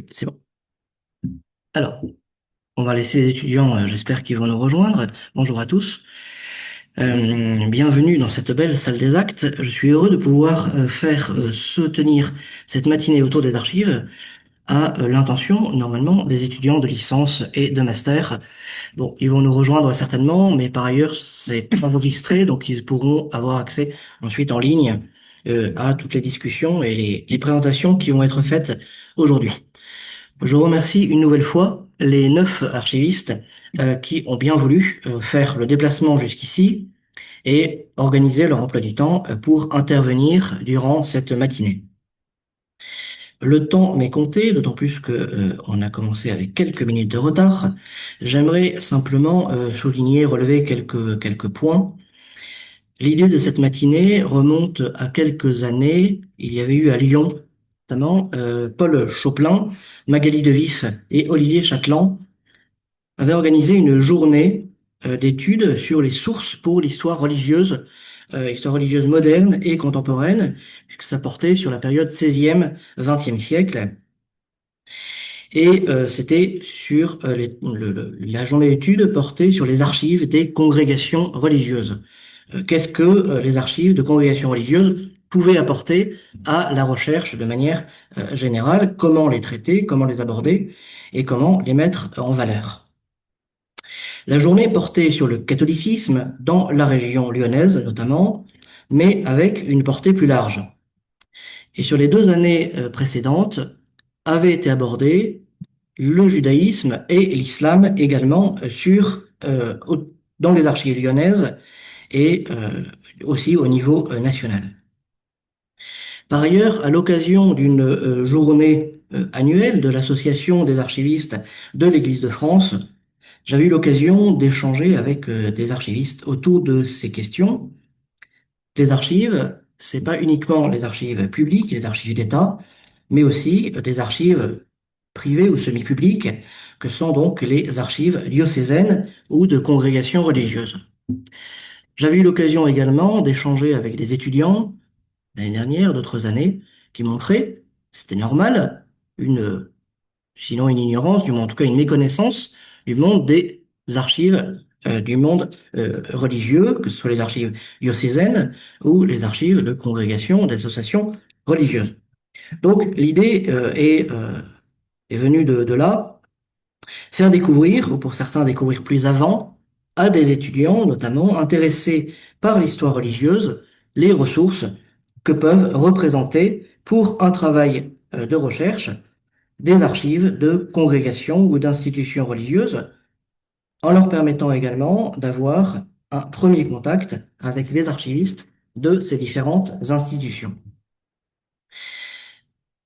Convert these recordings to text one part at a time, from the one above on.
Oui, c'est bon. Alors, on va laisser les étudiants, j'espère qu'ils vont nous rejoindre. Bonjour à tous. Bienvenue dans cette belle salle des actes. Je suis heureux de pouvoir faire se tenir cette matinée autour des archives à l'intention, normalement, des étudiants de licence et de master. Bon, ils vont nous rejoindre certainement, mais par ailleurs, c'est enregistré, donc ils pourront avoir accès ensuite en ligne à toutes les discussions et les présentations qui vont être faites aujourd'hui. Je remercie une nouvelle fois les 9 archivistes qui ont bien voulu faire le déplacement jusqu'ici et organiser leur emploi du temps pour intervenir durant cette matinée. Le temps m'est compté, d'autant plus que on a commencé avec quelques minutes de retard. J'aimerais simplement souligner, relever quelques points. L'idée de cette matinée remonte à quelques années. Il y avait eu à Lyon, notamment Paul Choplin, Magali Devif et Olivier Châtelain avait organisé une journée d'études sur les sources pour histoire religieuse moderne et contemporaine, puisque ça portait sur la période 16e, 20e siècle. Et c'était sur la journée d'études portée sur les archives des congrégations religieuses. Qu'est-ce que les archives de congrégations religieuses pouvaient apporter à la recherche de manière générale, comment les traiter, comment les aborder et comment les mettre en valeur. La journée portait sur le catholicisme dans la région lyonnaise notamment, mais avec une portée plus large. Et sur les 2 années précédentes, avait été abordé le judaïsme et l'islam également dans les archives lyonnaises et aussi au niveau national. Par ailleurs, à l'occasion d'une journée annuelle de l'Association des archivistes de l'Église de France, j'avais eu l'occasion d'échanger avec des archivistes autour de ces questions. Les archives, c'est pas uniquement les archives publiques, les archives d'État, mais aussi des archives privées ou semi-publiques, que sont donc les archives diocésaines ou de congrégations religieuses. J'avais eu l'occasion également d'échanger avec des étudiants l'année dernière, d'autres années, qui montraient, c'était normal, sinon une ignorance, du moins en tout cas une méconnaissance du monde des archives, du monde religieux, que ce soit les archives diocésaines ou les archives de congrégations, d'associations religieuses. Donc l'idée est venue de là, faire découvrir, ou pour certains découvrir plus avant, à des étudiants notamment intéressés par l'histoire religieuse, les ressources que peuvent représenter pour un travail de recherche des archives de congrégations ou d'institutions religieuses, en leur permettant également d'avoir un premier contact avec les archivistes de ces différentes institutions.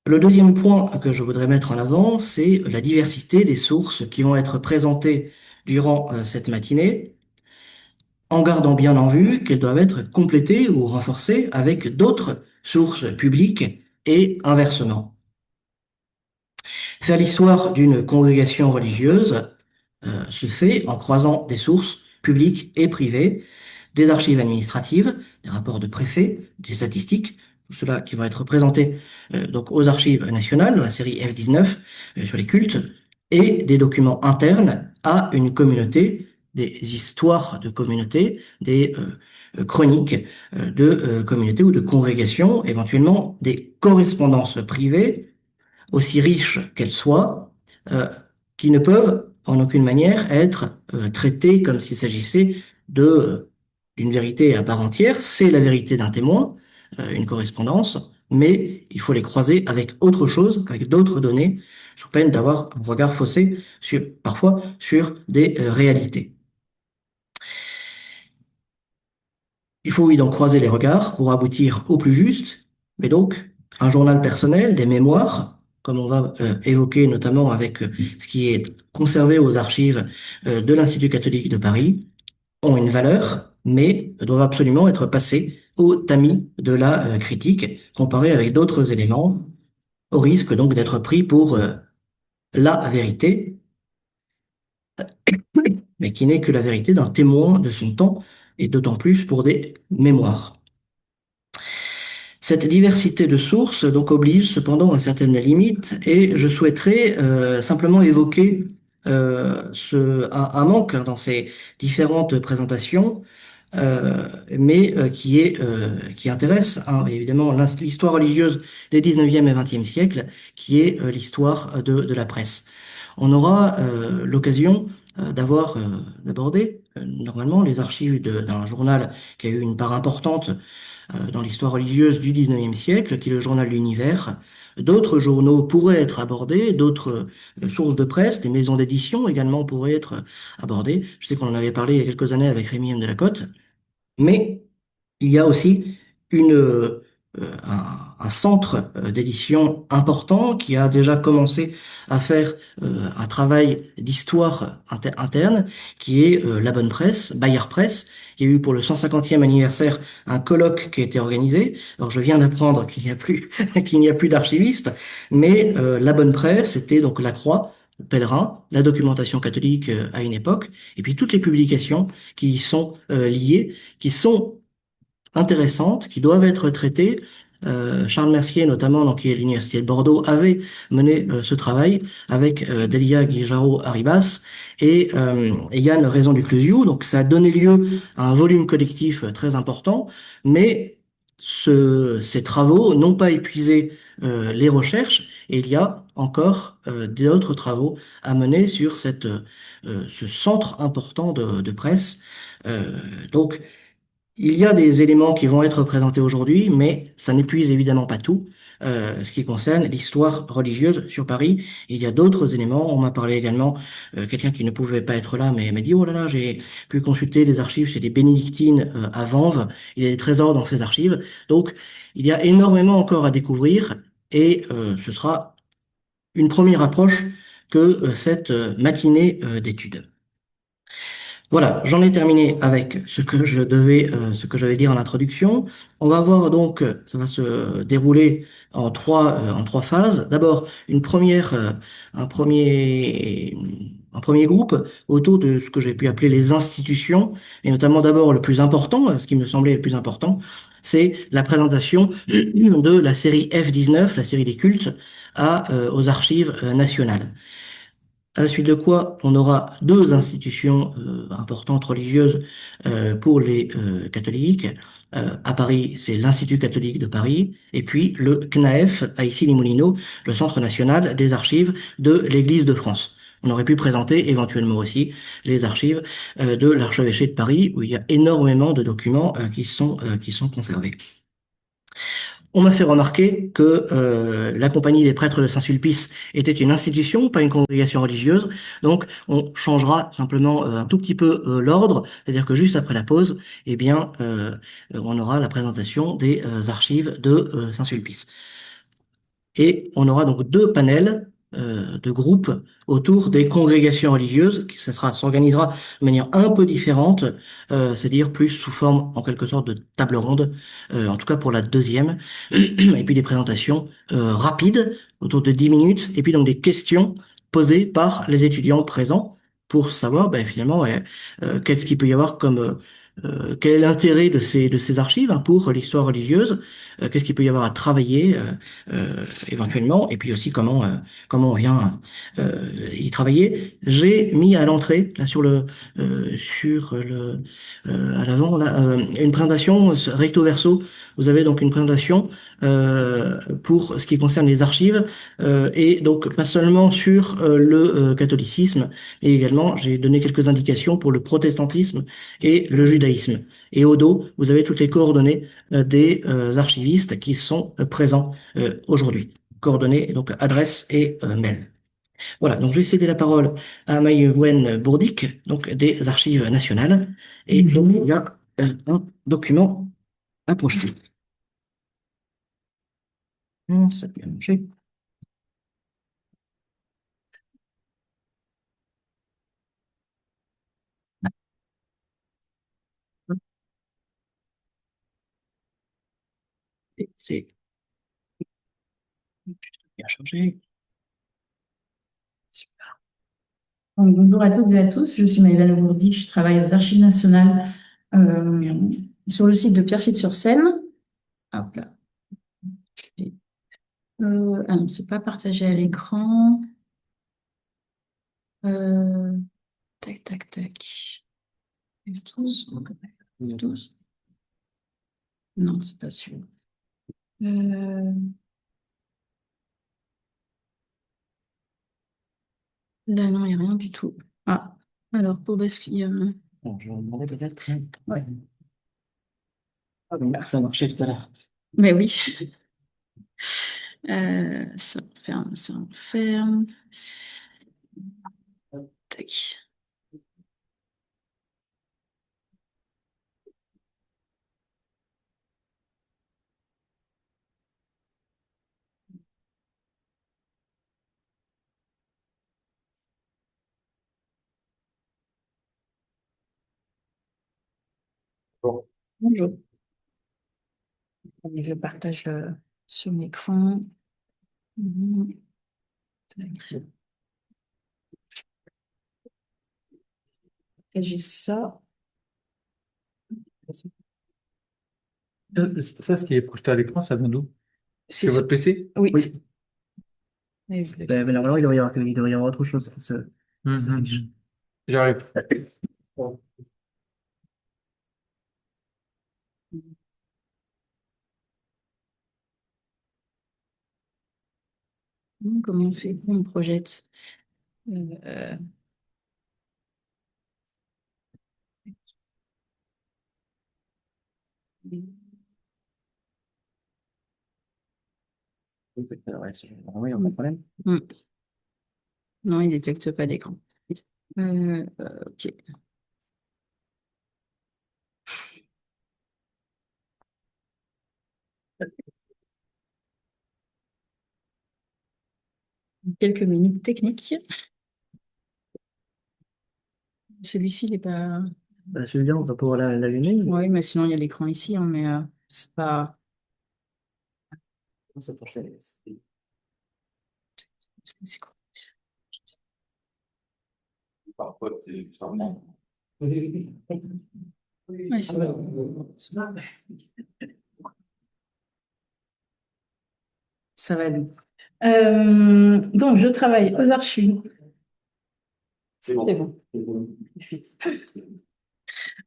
Le deuxième point que je voudrais mettre en avant, c'est la diversité des sources qui vont être présentées durant cette matinée, en gardant bien en vue qu'elles doivent être complétées ou renforcées avec d'autres sources publiques et inversement. Faire l'histoire d'une congrégation religieuse se fait en croisant des sources publiques et privées, des archives administratives, des rapports de préfets, des statistiques, tout cela qui va être présenté donc aux archives nationales dans la série F19 sur les cultes, et des documents internes à une communauté, des histoires de communauté, des chroniques de communautés ou de congrégations, éventuellement des correspondances privées aussi riches qu'elles soient, euh, qui ne peuvent en aucune manière être traitées comme s'il s'agissait d'une vérité à part entière. C'est la vérité d'un témoin, une correspondance, mais il faut les croiser avec autre chose, avec d'autres données, sous peine d'avoir un regard faussé parfois sur des réalités. Il faut oui donc croiser les regards pour aboutir au plus juste, mais donc un journal personnel, des mémoires, comme on va évoquer notamment avec ce qui est conservé aux archives de l'Institut catholique de Paris, ont une valeur, mais doivent absolument être passés au tamis de la critique, comparés avec d'autres éléments, au risque donc d'être pris pour la vérité, mais qui n'est que la vérité d'un témoin de son temps, et d'autant plus pour des mémoires. Cette diversité de sources donc oblige cependant à certaines limites et je souhaiterais simplement évoquer un manque hein, dans ces différentes présentations, qui intéresse hein, évidemment l'histoire religieuse des 19e et 20e siècles, qui est l'histoire de la presse. On aura l'occasion d'aborder normalement les archives d'un journal qui a eu une part importante dans l'histoire religieuse du 19e siècle, qui est le journal L'Univers. D'autres journaux pourraient être abordés, d'autres sources de presse, des maisons d'édition également pourraient être abordées. Je sais qu'on en avait parlé il y a quelques années avec Rémi M. Delacote, mais il y a aussi un centre d'édition important qui a déjà commencé à faire un travail d'histoire interne, qui est La Bonne Presse, Bayard Presse. Il y a eu pour le 150e anniversaire un colloque qui a été organisé. Alors je viens d'apprendre qu'il n'y a plus qu'il n'y a plus d'archivistes, mais La Bonne Presse, c'était donc la Croix, le Pèlerin, la documentation catholique à une époque, et puis toutes les publications qui y sont liées, qui sont intéressantes qui doivent être traitées. Charles Mercier, notamment, donc, qui est à l'Université de Bordeaux, avait mené ce travail avec Delia Guijaro-Arribas et Yann Raison du Clusio. Donc, ça a donné lieu à un volume collectif très important, mais ces travaux n'ont pas épuisé les recherches et il y a encore d'autres travaux à mener sur ce centre important de presse. Euh, donc, il y a des éléments qui vont être présentés aujourd'hui, mais ça n'épuise évidemment pas tout, ce qui concerne l'histoire religieuse sur Paris. Il y a d'autres éléments. On m'a parlé également, quelqu'un qui ne pouvait pas être là, mais m'a dit, oh là là, j'ai pu consulter des archives chez les bénédictines à Vanves. Il y a des trésors dans ces archives. Donc, il y a énormément encore à découvrir et ce sera une première approche que cette matinée d'études. Voilà, j'en ai terminé avec ce que j'avais dire en introduction. On va voir donc, ça va se dérouler en trois phases. D'abord, un un premier groupe autour de ce que j'ai pu appeler les institutions, et notamment d'abord le plus important, ce qui me semblait le plus important, c'est la présentation de la série F19, la série des cultes, aux archives nationales. À la suite de quoi, on aura deux institutions importantes religieuses pour les catholiques. À Paris, c'est l'Institut catholique de Paris, et puis le CNAF à Issy-les-Moulineaux, le Centre national des archives de l'Église de France. On aurait pu présenter éventuellement aussi les archives de l'archevêché de Paris, où il y a énormément de documents qui sont conservés. On m'a fait remarquer que la Compagnie des prêtres de Saint-Sulpice était une institution, pas une congrégation religieuse. Donc, on changera simplement un tout petit peu l'ordre, c'est-à-dire que juste après la pause, eh bien, on aura la présentation des archives de Saint-Sulpice. Et on aura donc deux panels de groupes autour des congrégations religieuses, qui s'organisera de manière un peu différente, c'est-à-dire plus sous forme en quelque sorte de table ronde, en tout cas pour la deuxième, et puis des présentations rapides, autour de 10 minutes, et puis donc des questions posées par les étudiants présents pour savoir ben, finalement qu'est-ce qu'il peut y avoir quel est l'intérêt de ces archives hein, pour l'histoire religieuse, qu'est-ce qu'il peut y avoir à travailler éventuellement, et puis aussi comment on vient y travailler. J'ai mis à l'entrée, là à l'avant, là, une présentation recto verso. Vous avez donc une présentation pour ce qui concerne les archives, et donc pas seulement sur le catholicisme, mais également j'ai donné quelques indications pour le protestantisme et le judaïsme. Et au dos, vous avez toutes les coordonnées des archivistes qui sont présents aujourd'hui. Coordonnées, donc adresse et mail. Voilà, donc je vais céder la parole à Maïwen Bourdic, donc des Archives nationales. Et donc il y a un document à projeter. Ça peut marcher. Et c'est bien chargé. Bonjour à toutes et à tous, je suis Maëlène Bourdic, je travaille aux Archives nationales sur le site de Pierrefitte-sur-Seine. Hop là. Ah non, c'est pas partagé à l'écran. Euh, tac, tac, tac. F12. F12. Non, c'est pas sûr. Euh, Là, non, il n'y a rien du tout. Ah, alors, pour basculer. Bon, je vais vous demander peut-être. Ouais. Ah, bon, ça marchait tout à l'heure. Mais oui. Ça ferme, ça ferme. Tac. Bon. Bonjour. Je partage sur l'écran. Mhm. Tac. Et j'ai ça. Ça, ce qui est projeté à l'écran, ça vient d'où? C'est C'est sûr. votre PC? Oui. Oui. Mais Normalement, il devrait y avoir autre chose. Ça affiche. J'arrive. comment on fait? Comment on projette? Euh, Ouais, normalement, il n'y a pas de problème. hmm. Non, il ne détecte pas d'écran. Ok. Quelques minutes techniques. Celui-ci, il n'est pas. Bah, celui-là, on va pouvoir l'allumer. Oui, mais sinon, il y a l'écran ici, hein, mais c'est pas. Ça penche la- C'est quoi? Parfois, c'est Ouais, ça va. Ça va aller. Donc, je travaille aux archives. C'est bon. C'est bon.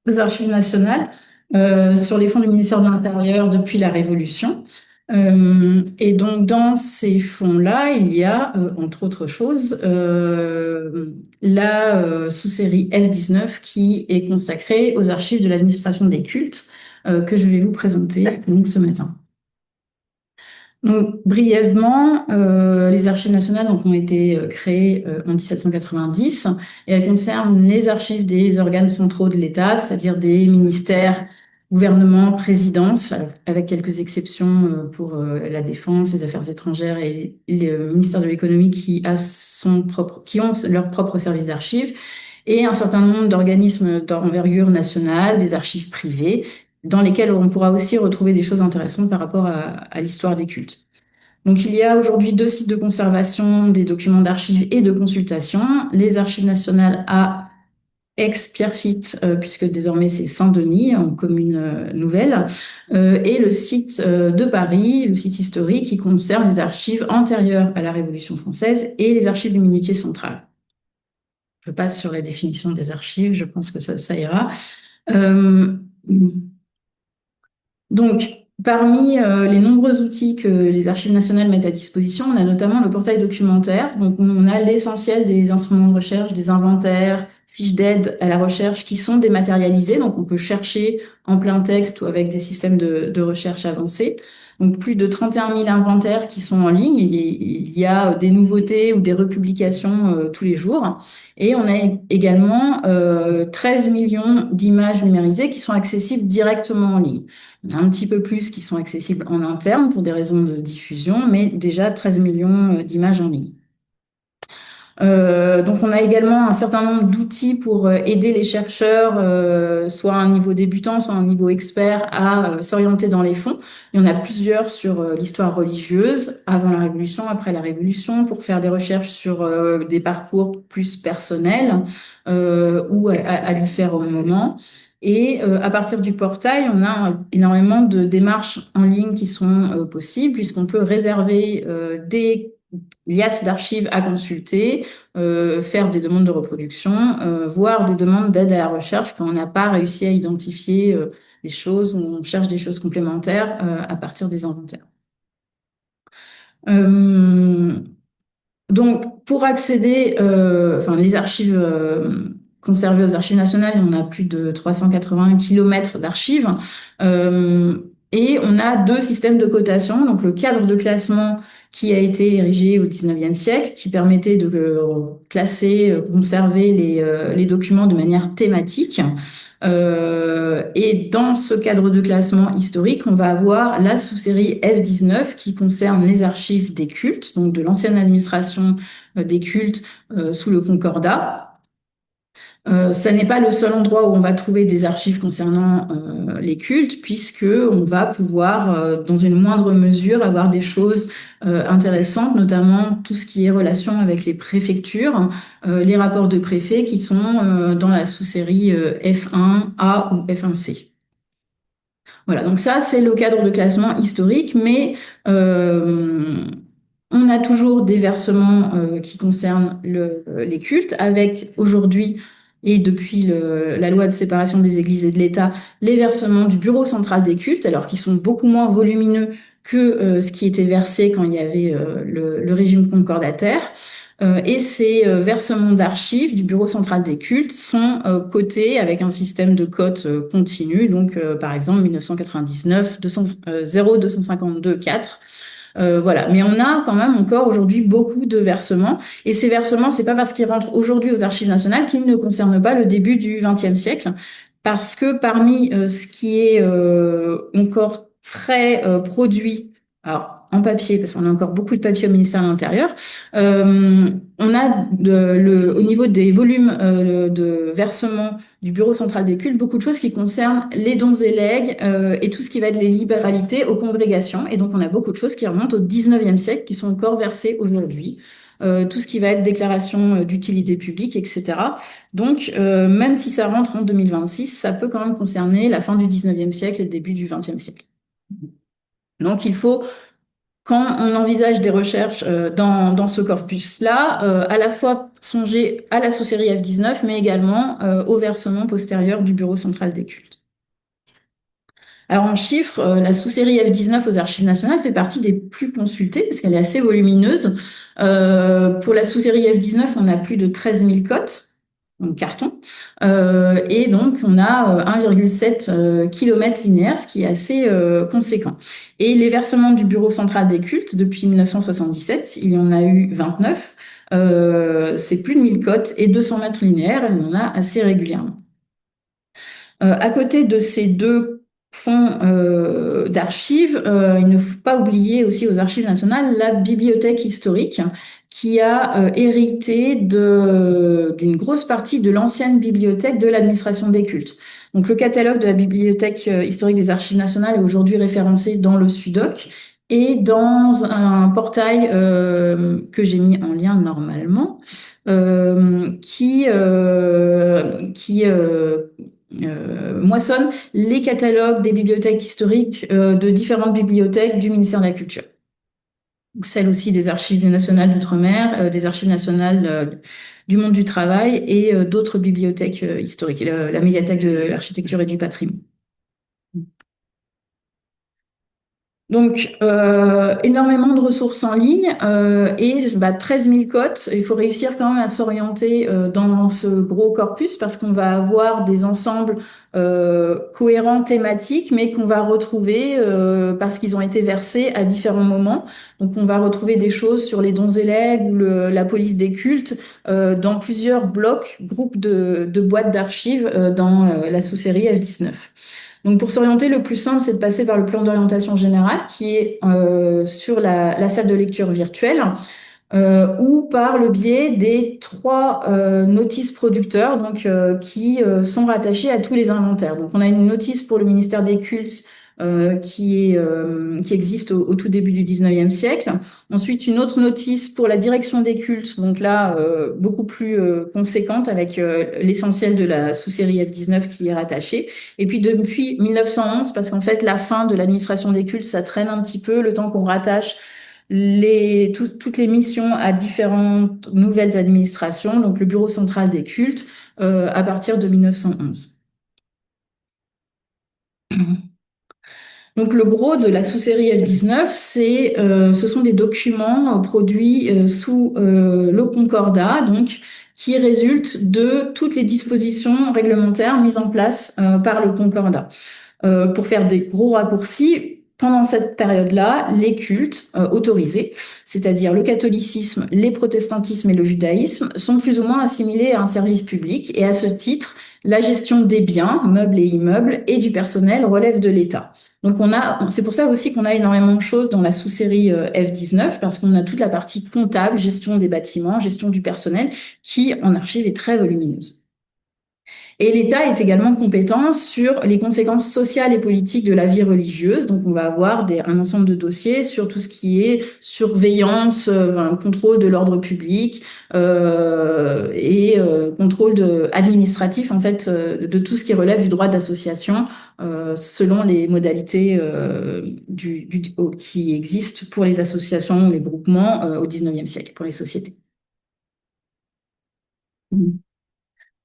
Aux archives nationales sur les fonds du ministère de l'Intérieur depuis la Révolution. Et donc, dans ces fonds-là, il y a, entre autres choses, la sous-série F19 qui est consacrée aux archives de l'administration des cultes que je vais vous présenter donc, ce matin. Donc, brièvement, les archives nationales donc, ont été créées en 1790 et elles concernent les archives des organes centraux de l'État, c'est-à-dire des ministères, gouvernements, présidences, avec quelques exceptions pour la défense, les affaires étrangères et le ministère de l'économie qui ont leur propre service d'archives, et un certain nombre d'organismes d'envergure nationale, des archives privées, dans lesquelles on pourra aussi retrouver des choses intéressantes par rapport à l'histoire des cultes. Donc, il y a aujourd'hui 2 sites de conservation des documents d'archives et de consultation. Les Archives nationales à Aix-Pierrefitte, puisque désormais c'est Saint-Denis, en commune nouvelle, et le site de Paris, le site historique qui concerne les archives antérieures à la Révolution française et les archives du Minutier central. Je passe sur la définition des archives, je pense que ça ira. Euh, Donc, parmi les nombreux outils que les Archives nationales mettent à disposition, on a notamment le portail documentaire. Donc, on a l'essentiel des instruments de recherche, des inventaires, fiches d'aide à la recherche qui sont dématérialisés. Donc, on peut chercher en plein texte ou avec des systèmes de recherche avancés. Donc, plus de 31 000 inventaires qui sont en ligne. Il y a des nouveautés ou des republications tous les jours. Et on a également 13 millions d'images numérisées qui sont accessibles directement en ligne. Il y en a un petit peu plus qui sont accessibles en interne pour des raisons de diffusion, mais déjà 13 millions d'images en ligne. Donc, on a également un certain nombre d'outils pour aider les chercheurs, soit à un niveau débutant, soit à un niveau expert, à s'orienter dans les fonds. Il y en a plusieurs sur l'histoire religieuse, avant la Révolution, après la Révolution, pour faire des recherches sur des parcours plus personnels ou à différents moments. Et à partir du portail, on a énormément de démarches en ligne qui sont possibles, puisqu'on peut réserver des liasses d'archives à consulter, faire des demandes de reproduction, voire des demandes d'aide à la recherche quand on n'a pas réussi à identifier des choses ou on cherche des choses complémentaires à partir des inventaires. Donc, pour accéder, les archives conservées aux archives nationales, on a plus de 380 kilomètres d'archives. Et on a deux systèmes de cotation. Donc, le cadre de classement qui a été érigé au 19e siècle, qui permettait de classer, conserver les documents de manière thématique. Et dans ce cadre de classement historique, on va avoir la sous-série F19 qui concerne les archives des cultes, donc de l'ancienne administration des cultes sous le Concordat. Ça n'est pas le seul endroit où on va trouver des archives concernant les cultes, puisque on va pouvoir, dans une moindre mesure, avoir des choses intéressantes, notamment tout ce qui est relation avec les préfectures, les rapports de préfets qui sont dans la sous-série F1A ou F1C. Voilà, donc ça, c'est le cadre de classement historique, mais on a toujours des versements qui concernent les cultes, avec aujourd'hui et depuis la loi de séparation des églises et de l'État, les versements du Bureau central des cultes, alors qu'ils sont beaucoup moins volumineux que ce qui était versé quand il y avait le régime concordataire. Et ces versements d'archives du Bureau central des cultes sont cotés avec un système de cote continu, donc par exemple 1999, 0252 4. Voilà, mais on a quand même encore aujourd'hui beaucoup de versements, et ces versements, c'est pas parce qu'ils rentrent aujourd'hui aux archives nationales qu'ils ne concernent pas le début du XXe siècle, parce que parmi ce qui est encore très produit, alors en papier, parce qu'on a encore beaucoup de papier au ministère de l'Intérieur, on a au niveau des volumes de versement du Bureau central des cultes, beaucoup de choses qui concernent les dons et legs et tout ce qui va être les libéralités aux congrégations. Et donc, on a beaucoup de choses qui remontent au 19e siècle, qui sont encore versées aujourd'hui. Tout ce qui va être déclaration d'utilité publique, etc. Donc, même si ça rentre en 2026, ça peut quand même concerner la fin du 19e siècle et le début du 20e siècle. Donc, il faut, quand on envisage des recherches dans ce corpus-là, à la fois songer à la sous-série F19, mais également au versement postérieur du Bureau central des cultes. Alors en chiffres, la sous-série F19 aux archives nationales fait partie des plus consultées parce qu'elle est assez volumineuse. Pour la sous-série F19, on a plus de 13 000 cotes, donc cartons, et donc on a 1,7 km linéaire, ce qui est assez conséquent. Et les versements du Bureau central des cultes, depuis 1977, il y en a eu 29, c'est plus de 1000 cotes et 200 mètres linéaires, et on en a assez régulièrement. À côté de ces deux fonds d'archives, il ne faut pas oublier aussi aux archives nationales la bibliothèque historique qui a hérité d'une grosse partie de l'ancienne bibliothèque de l'administration des cultes. Donc le catalogue de la bibliothèque historique des archives nationales est aujourd'hui référencé dans le SUDOC et dans un portail que j'ai mis en lien normalement, qui moissonne les catalogues des bibliothèques historiques de différentes bibliothèques du ministère de la Culture. Donc, celle aussi des archives nationales d'outre-mer, des archives nationales du monde du travail et d'autres bibliothèques historiques, la médiathèque de l'architecture et du patrimoine. Donc, énormément de ressources en ligne et 13 000 cotes. Il faut réussir quand même à s'orienter dans ce gros corpus parce qu'on va avoir des ensembles cohérents thématiques, mais qu'on va retrouver parce qu'ils ont été versés à différents moments. Donc, on va retrouver des choses sur les dons et legs ou la police des cultes dans plusieurs blocs, groupes de boîtes d'archives dans la sous-série F19. Donc, pour s'orienter, le plus simple, c'est de passer par le plan d'orientation générale qui est sur la salle de lecture virtuelle ou par le biais des 3 notices producteurs donc, qui sont rattachés à tous les inventaires. Donc, on a une notice pour le ministère des cultes qui existe au tout début du 19e siècle. Ensuite, une autre notice pour la direction des cultes, donc là, beaucoup plus conséquente avec l'essentiel de la sous-série F19 qui est rattachée. Et puis depuis 1911, parce qu'en fait, la fin de l'administration des cultes, ça traîne un petit peu, le temps qu'on rattache toutes les missions à différentes nouvelles administrations, donc le Bureau central des cultes, à partir de 1911. Donc le gros de la sous-série F19, ce sont des documents produits sous le Concordat, donc qui résultent de toutes les dispositions réglementaires mises en place par le Concordat. Pour faire des gros raccourcis, pendant cette période-là, les cultes autorisés, c'est-à-dire le catholicisme, les protestantismes et le judaïsme, sont plus ou moins assimilés à un service public et à ce titre, la gestion des biens, meubles et immeubles, et du personnel relève de l'État. Donc c'est pour ça aussi qu'on a énormément de choses dans la sous-série F19, parce qu'on a toute la partie comptable, gestion des bâtiments, gestion du personnel, qui en archive est très volumineuse. Et l'État est également compétent sur les conséquences sociales et politiques de la vie religieuse. Donc, on va avoir un ensemble de dossiers sur tout ce qui est surveillance, contrôle de l'ordre public et contrôle administratif en fait de tout ce qui relève du droit d'association selon les modalités qui existent pour les associations ou les groupements au 19e siècle pour les sociétés.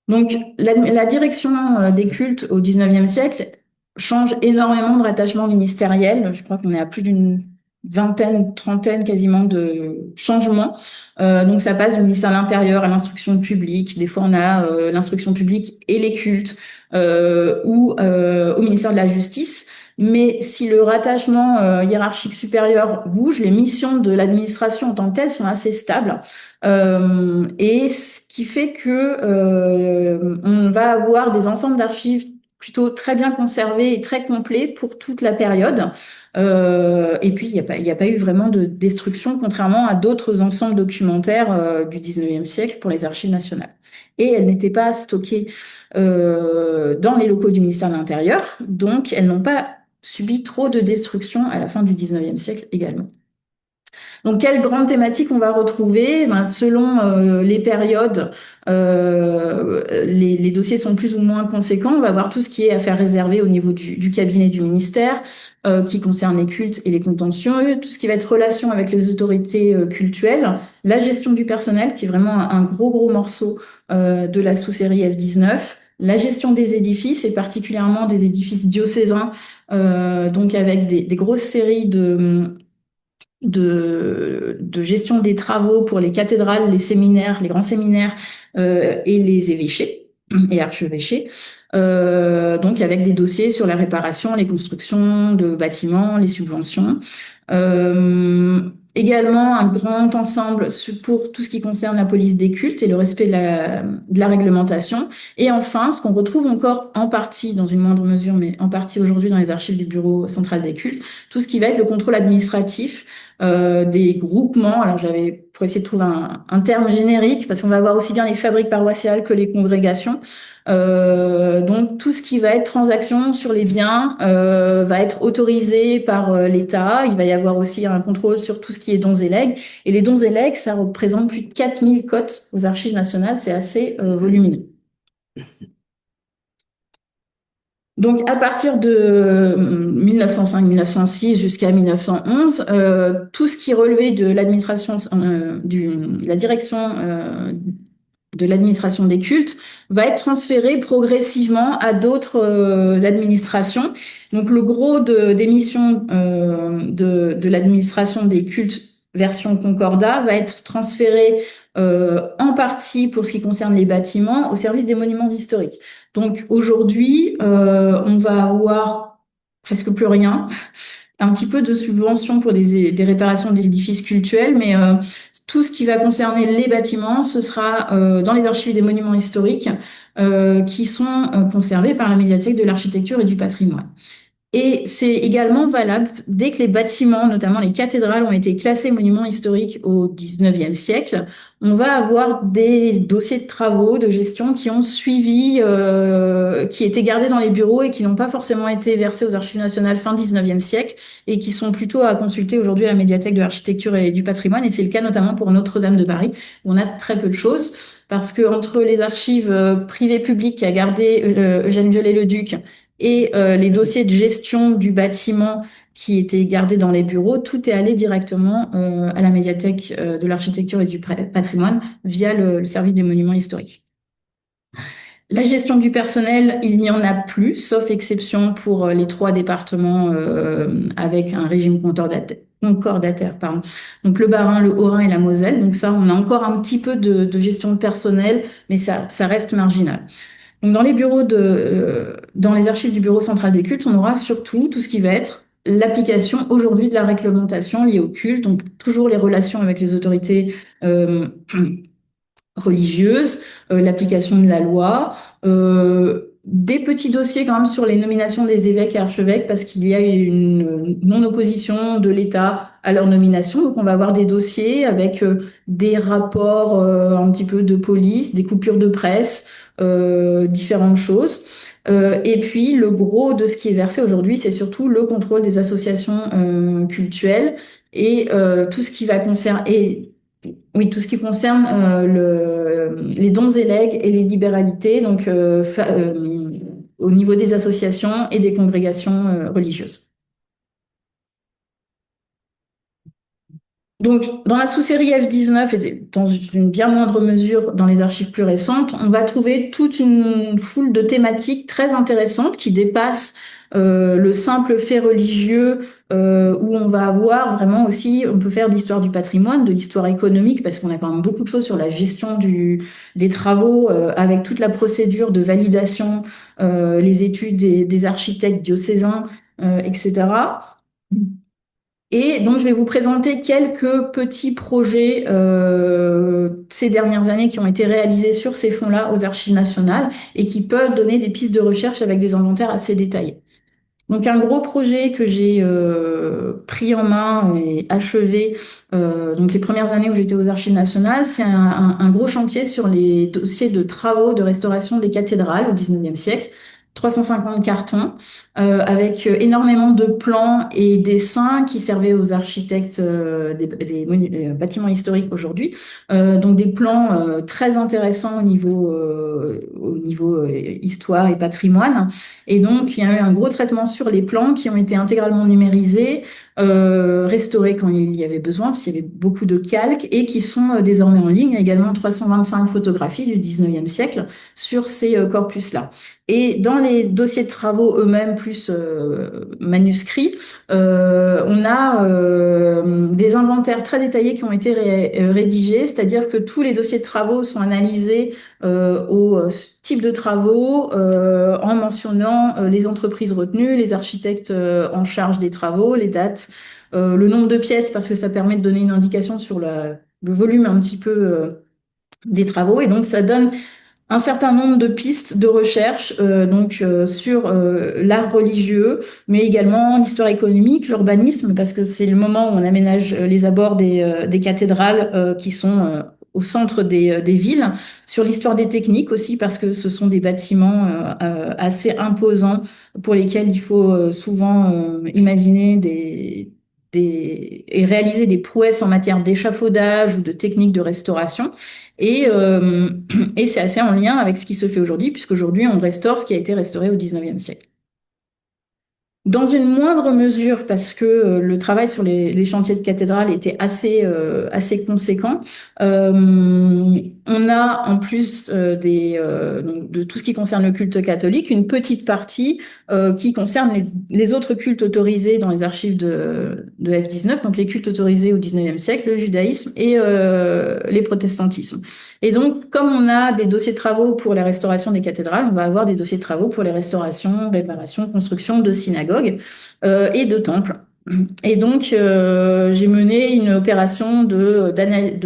Donc, la direction des cultes au 19e siècle change énormément de rattachements ministériels. Je crois qu'on est à plus d'une vingtaine, trentaine quasiment de changements. Donc, ça passe du ministère de l'Intérieur à l'instruction publique. Des fois, on a l'instruction publique et les cultes ou au ministère de la Justice. Mais si le rattachement hiérarchique supérieur bouge, les missions de l'administration en tant que telles sont assez stables. Et ce qui fait que on va avoir des ensembles d'archives plutôt très bien conservés et très complets pour toute la période. Et puis, il y a pas eu vraiment de destruction, contrairement à d'autres ensembles documentaires du 19e siècle pour les archives nationales. Et elles n'étaient pas stockées dans les locaux du ministère de l'Intérieur, donc elles n'ont pas subi trop de destruction à la fin du 19e siècle également. Donc, quelles grandes thématiques on va retrouver? Selon les périodes, les dossiers sont plus ou moins conséquents. On va voir tout ce qui est affaires réservées au niveau du cabinet du ministère, qui concerne les cultes et les contentieux, tout ce qui va être relation avec les autorités cultuelles, la gestion du personnel, qui est vraiment un gros morceau de la sous-série F19, la gestion des édifices, et particulièrement des édifices diocésains, donc avec des grosses séries de gestion des travaux pour les cathédrales, les séminaires, les grands séminaires et les évêchés et archevêchés. Donc avec des dossiers sur la réparation, les constructions de bâtiments, les subventions. Également un grand ensemble pour tout ce qui concerne la police des cultes et le respect de la réglementation. Et enfin, ce qu'on retrouve encore en partie, dans une moindre mesure, mais en partie aujourd'hui dans les archives du Bureau central des cultes, tout ce qui va être le contrôle administratif des groupements. Alors pour essayer de trouver un terme générique, parce qu'on va avoir aussi bien les fabriques paroissiales que les congrégations. Donc tout ce qui va être transaction sur les biens va être autorisé par l'État. Il va y avoir aussi un contrôle sur tout ce qui est dons et legs. Et les dons et legs, ça représente plus de 4000 cotes aux archives nationales. C'est assez volumineux. Donc, à partir de 1905-1906 jusqu'à 1911, tout ce qui relevait de l'administration, la direction de l'administration des cultes va être transféré progressivement à d'autres administrations. Donc, le gros des missions de l'administration des cultes version Concordat va être transféré en partie pour ce qui concerne les bâtiments au service des monuments historiques. Donc aujourd'hui, on va avoir presque plus rien, un petit peu de subventions pour des réparations d'édifices cultuels, mais tout ce qui va concerner les bâtiments, ce sera dans les archives des monuments historiques qui sont conservés par la médiathèque de l'architecture et du patrimoine. Et c'est également valable dès que les bâtiments, notamment les cathédrales, ont été classés monuments historiques au XIXe siècle. On va avoir des dossiers de travaux, de gestion qui ont suivi, qui étaient gardés dans les bureaux et qui n'ont pas forcément été versés aux Archives nationales fin XIXe siècle et qui sont plutôt à consulter aujourd'hui à la médiathèque de l'architecture et du patrimoine. Et c'est le cas notamment pour Notre-Dame de Paris, où on a très peu de choses. Parce que entre les archives privées publiques qu'a gardé Eugène Viollet-le-Duc et les dossiers de gestion du bâtiment qui étaient gardés dans les bureaux, tout est allé directement à la médiathèque de l'architecture et du patrimoine via le service des monuments historiques. La gestion du personnel, il n'y en a plus, sauf exception pour les 3 départements avec un régime concordataire, pardon. Donc le Bas-Rhin, le Haut-Rhin et la Moselle. Donc ça, on a encore un petit peu de gestion de personnel, mais ça reste marginal. Donc dans les bureaux dans les archives du Bureau central des cultes, on aura surtout tout ce qui va être l'application aujourd'hui de la réglementation liée au culte, donc toujours les relations avec les autorités religieuses, l'application de la loi, des petits dossiers quand même sur les nominations des évêques et archevêques parce qu'il y a une non-opposition de l'État à leur nomination. Donc on va avoir des dossiers avec des rapports un petit peu de police, des coupures de presse, différentes choses. Et puis le gros de ce qui est versé aujourd'hui, c'est surtout le contrôle des associations cultuelles et tout ce qui va concerner oui, tout ce qui concerne les dons et legs et les libéralités, donc au niveau des associations et des congrégations religieuses. Donc, dans la sous-série F19 et dans une bien moindre mesure dans les archives plus récentes, on va trouver toute une foule de thématiques très intéressantes qui dépassent le simple fait religieux où on va avoir vraiment aussi, on peut faire de l'histoire du patrimoine, de l'histoire économique, parce qu'on a quand même beaucoup de choses sur la gestion des travaux avec toute la procédure de validation, les études des architectes diocésains, etc. Et donc, je vais vous présenter quelques petits projets ces dernières années qui ont été réalisés sur ces fonds-là aux Archives nationales et qui peuvent donner des pistes de recherche avec des inventaires assez détaillés. Donc, un gros projet que j'ai pris en main et achevé donc les premières années où j'étais aux Archives nationales, c'est un gros chantier sur les dossiers de travaux de restauration des cathédrales au XIXe siècle. 350 cartons avec énormément de plans et dessins qui servaient aux architectes des bâtiments historiques aujourd'hui. Donc des plans très intéressants au niveau histoire et patrimoine. Et donc il y a eu un gros traitement sur les plans qui ont été intégralement numérisés, restaurés quand il y avait besoin, parce qu'il y avait beaucoup de calques, et qui sont désormais en ligne. Il y a également 325 photographies du 19e siècle sur ces corpus-là. Et dans les dossiers de travaux eux-mêmes, plus manuscrits, on a des inventaires très détaillés qui ont été rédigés, c'est-à-dire que tous les dossiers de travaux sont analysés au type de travaux, en mentionnant les entreprises retenues, les architectes en charge des travaux, les dates, le nombre de pièces, parce que ça permet de donner une indication sur le volume un petit peu des travaux. Et donc, ça donne un certain nombre de pistes de recherche sur l'art religieux, mais également l'histoire économique, l'urbanisme, parce que c'est le moment où on aménage les abords des cathédrales qui sont au centre des villes, sur l'histoire des techniques aussi, parce que ce sont des bâtiments assez imposants pour lesquels il faut souvent imaginer et réaliser des prouesses en matière d'échafaudage ou de techniques de restauration. Et, et c'est assez en lien avec ce qui se fait aujourd'hui, puisqu'aujourd'hui, on restaure ce qui a été restauré au XIXe siècle. Dans une moindre mesure, parce que le travail sur les chantiers de cathédrale était assez conséquent, on a en plus donc de tout ce qui concerne le culte catholique, une petite partie qui concerne les autres cultes autorisés dans les archives de F19, donc les cultes autorisés au XIXe siècle, le judaïsme et les protestantismes. Et donc, comme on a des dossiers de travaux pour la restauration des cathédrales, on va avoir des dossiers de travaux pour les restaurations, réparations, constructions de synagogues et de temples. Et donc, j'ai mené une opération de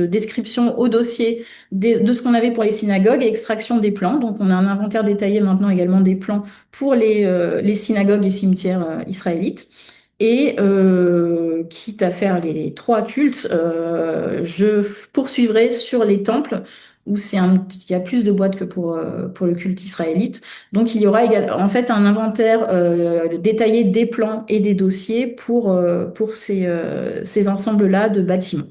description au dossier de ce qu'on avait pour les synagogues et extraction des plans. Donc, on a un inventaire détaillé maintenant également des plans pour les synagogues et cimetières israélites. Et quitte à faire les trois cultes, je poursuivrai sur les temples où il y a plus de boîtes que pour le culte israélite. Donc, il y aura également, en fait, un inventaire détaillé des plans et des dossiers pour ces ensembles-là de bâtiments.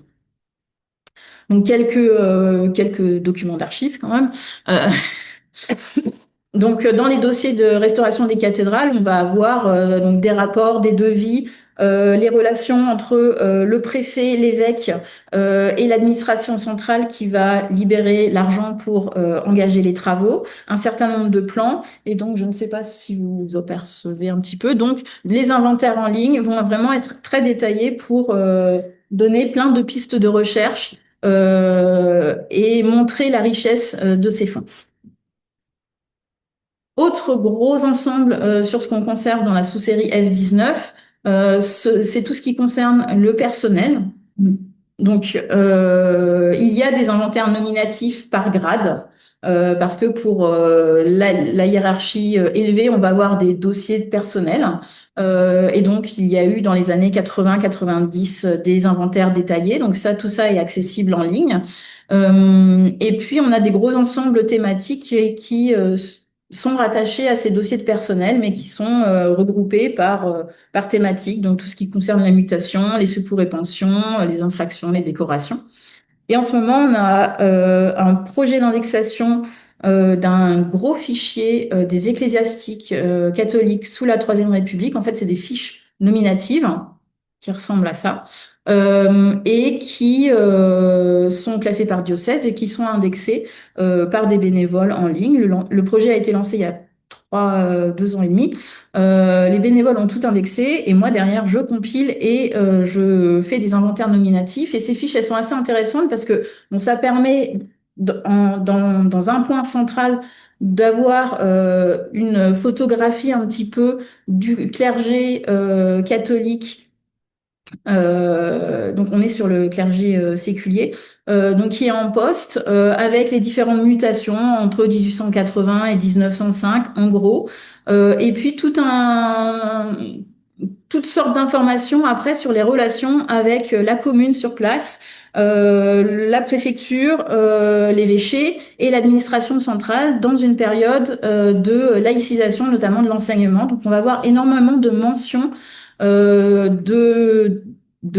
Donc, quelques documents d'archives quand même. Euh, donc, dans les dossiers de restauration des cathédrales, on va avoir donc des rapports, des devis, les relations entre le préfet, l'évêque et l'administration centrale qui va libérer l'argent pour engager les travaux, un certain nombre de plans. Et donc, je ne sais pas si vous apercevez un petit peu. Donc, les inventaires en ligne vont vraiment être très détaillés pour donner plein de pistes de recherche et montrer la richesse de ces fonds. Autre gros ensemble sur ce qu'on conserve dans la sous-série F19, c'est tout ce qui concerne le personnel. Donc, il y a des inventaires nominatifs par grade, parce que pour la hiérarchie élevée, on va avoir des dossiers de personnel. Et donc, il y a eu dans les années 80-90 des inventaires détaillés. Donc ça, tout ça est accessible en ligne. Et puis, on a des gros ensembles thématiques qui sont rattachés à ces dossiers de personnel, mais qui sont regroupés par thématique, donc tout ce qui concerne la mutation, les secours et pensions, les infractions, les décorations. Et en ce moment, on a un projet d'indexation d'un gros fichier des ecclésiastiques catholiques sous la Troisième République. En fait, c'est des fiches nominatives qui ressemblent à ça et qui sont classées par diocèse et qui sont indexées par des bénévoles en ligne. Le projet a été lancé il y a 2 ans et demi. Les bénévoles ont tout indexé et moi derrière je compile et je fais des inventaires nominatifs et ces fiches elles sont assez intéressantes parce que bon, ça permet dans un point central d'avoir une photographie un petit peu du clergé catholique. Donc on est sur le clergé séculier, donc qui est en poste avec les différentes mutations entre 1880 et 1905 en gros, et puis toutes sortes d'informations après sur les relations avec la commune sur place, la préfecture, l'évêché et l'administration centrale dans une période de laïcisation, notamment de l'enseignement. Donc on va avoir énormément de mentions de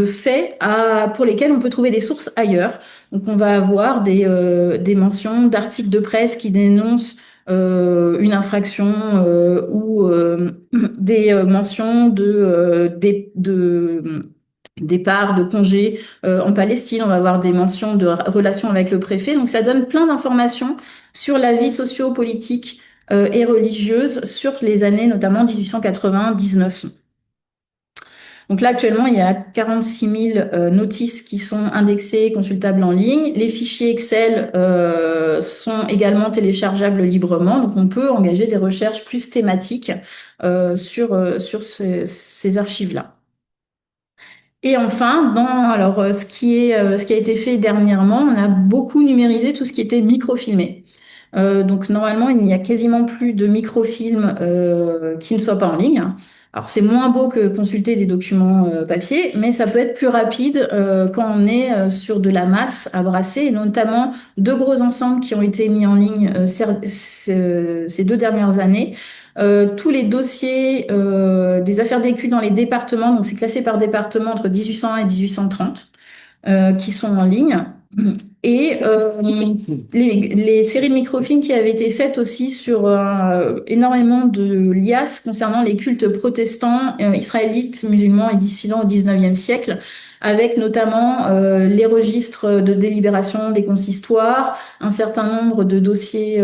faits pour lesquels on peut trouver des sources ailleurs. Donc on va avoir des mentions d'articles de presse qui dénoncent une infraction ou des mentions de départ, de congés en Palestine. On va avoir des mentions de relations avec le préfet. Donc ça donne plein d'informations sur la vie socio-politique et religieuse sur les années notamment 1880-1900. Donc là, actuellement, il y a 46 000 notices qui sont indexées et consultables en ligne. Les fichiers Excel sont également téléchargeables librement. Donc, on peut engager des recherches plus thématiques sur ces archives-là. Et enfin, ce qui a été fait dernièrement, on a beaucoup numérisé tout ce qui était microfilmé. Donc normalement, il n'y a quasiment plus de microfilms qui ne soient pas en ligne. Alors c'est moins beau que consulter des documents papier, mais ça peut être plus rapide quand on est sur de la masse à brasser, et notamment deux gros ensembles qui ont été mis en ligne ces 2 dernières années. Tous les dossiers des affaires d'écus dans les départements, donc c'est classé par département entre 1801 et 1830, qui sont en ligne. Et les séries de microfilms qui avaient été faites aussi sur énormément de liasses concernant les cultes protestants, israélites, musulmans et dissidents au XIXe siècle, avec notamment les registres de délibération des consistoires, un certain nombre de dossiers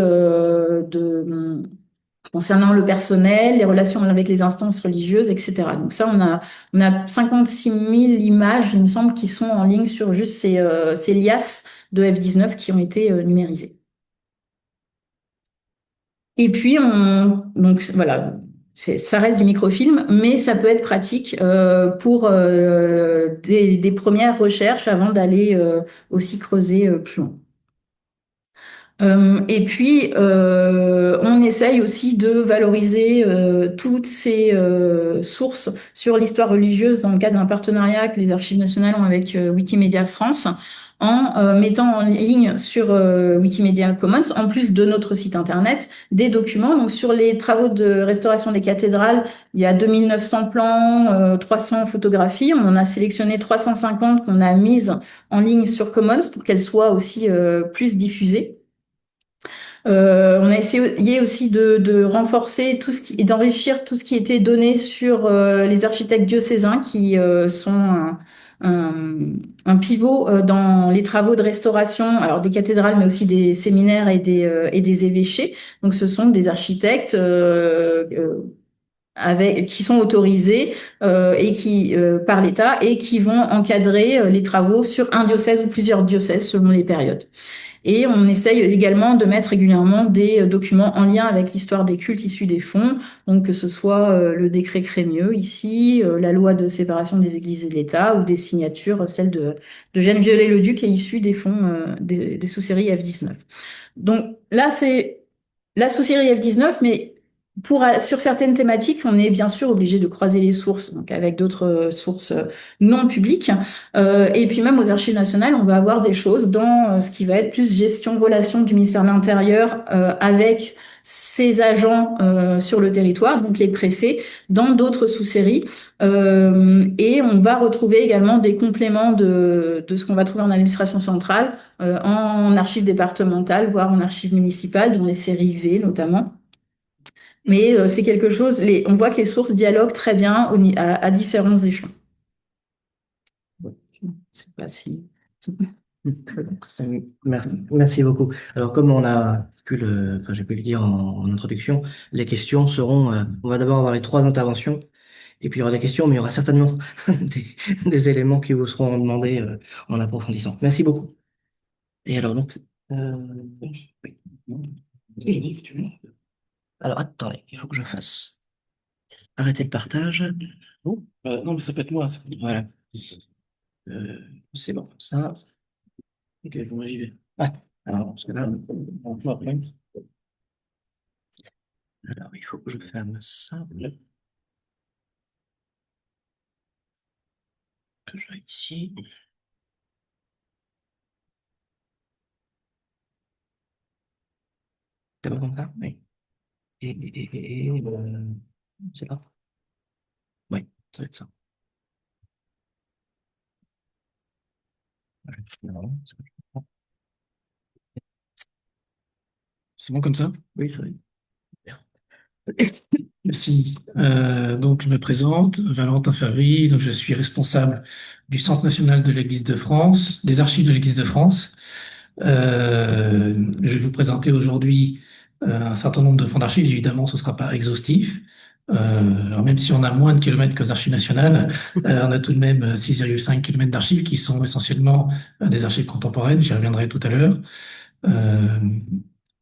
concernant le personnel, les relations avec les instances religieuses, etc. Donc ça, on a 56 000 images, il me semble, qui sont en ligne sur juste ces liasses de F19 qui ont été numérisées. Et puis, donc voilà, ça reste du microfilm, mais ça peut être pratique pour des premières recherches avant d'aller aussi creuser plus loin. Et puis, on essaye aussi de valoriser toutes ces sources sur l'histoire religieuse dans le cadre d'un partenariat que les Archives nationales ont avec Wikimedia France, en mettant en ligne sur Wikimedia Commons, en plus de notre site internet, des documents. Donc, sur les travaux de restauration des cathédrales, il y a 2900 plans, 300 photographies. On en a sélectionné 350 qu'on a mises en ligne sur Commons pour qu'elles soient aussi plus diffusées. On a essayé aussi de renforcer tout ce qui et d'enrichir tout ce qui était donné sur les architectes diocésains qui sont un, un pivot dans les travaux de restauration, alors des cathédrales, mais aussi des séminaires et des évêchés. Donc, ce sont des architectes qui sont autorisés et qui par l'État et qui vont encadrer les travaux sur un diocèse ou plusieurs diocèses selon les périodes. Et on essaye également de mettre régulièrement des documents en lien avec l'histoire des cultes issus des fonds, donc que ce soit le décret Crémieux ici, la loi de séparation des églises et de l'État, ou des signatures, celle de Jeanne Viollet-le-Duc est issue des fonds des sous-séries F19. Donc là, c'est la sous-série F19, mais sur certaines thématiques, on est bien sûr obligé de croiser les sources, donc avec d'autres sources non publiques. Et puis même aux Archives nationales, on va avoir des choses dans ce qui va être plus gestion relation du ministère de l'Intérieur avec ses agents sur le territoire, donc les préfets, dans d'autres sous-séries. Et on va retrouver également des compléments de ce qu'on va trouver en administration centrale, en archives départementales, voire en archives municipales, dans les séries V notamment. Mais c'est quelque chose, on voit que les sources dialoguent très bien à différents échelons. C'est pas si. Merci beaucoup. Alors, comme j'ai pu le dire en introduction, les questions seront, on va d'abord avoir les 3 interventions, et puis il y aura des questions, mais il y aura certainement des éléments qui vous seront demandés en approfondissant. Merci beaucoup. Et alors donc, oui. Alors attendez, il faut que je fasse arrêter le partage. Non, mais ça peut être moi. Voilà. C'est bon, comme ça. Ok, bon, j'y vais. Ah, alors, parce que là, Après. alors, il faut que je ferme ça. Que je vais ici. C'est bon comme ça? Oui. C'est là? Oui, ça va être ça. Non, C'est bon comme ça? oui, ça va. Merci. Donc, je me présente, Valentin Favry. Donc, je suis responsable du Centre national de l'Église de France, des archives de l'Église de France. Je vais vous présenter aujourd'hui un certain nombre de fonds d'archives. Évidemment, ce ne sera pas exhaustif. Alors même si on a moins de kilomètres que les archives nationales, on a tout de même 6,5 kilomètres d'archives qui sont essentiellement des archives contemporaines. J'y reviendrai tout à l'heure.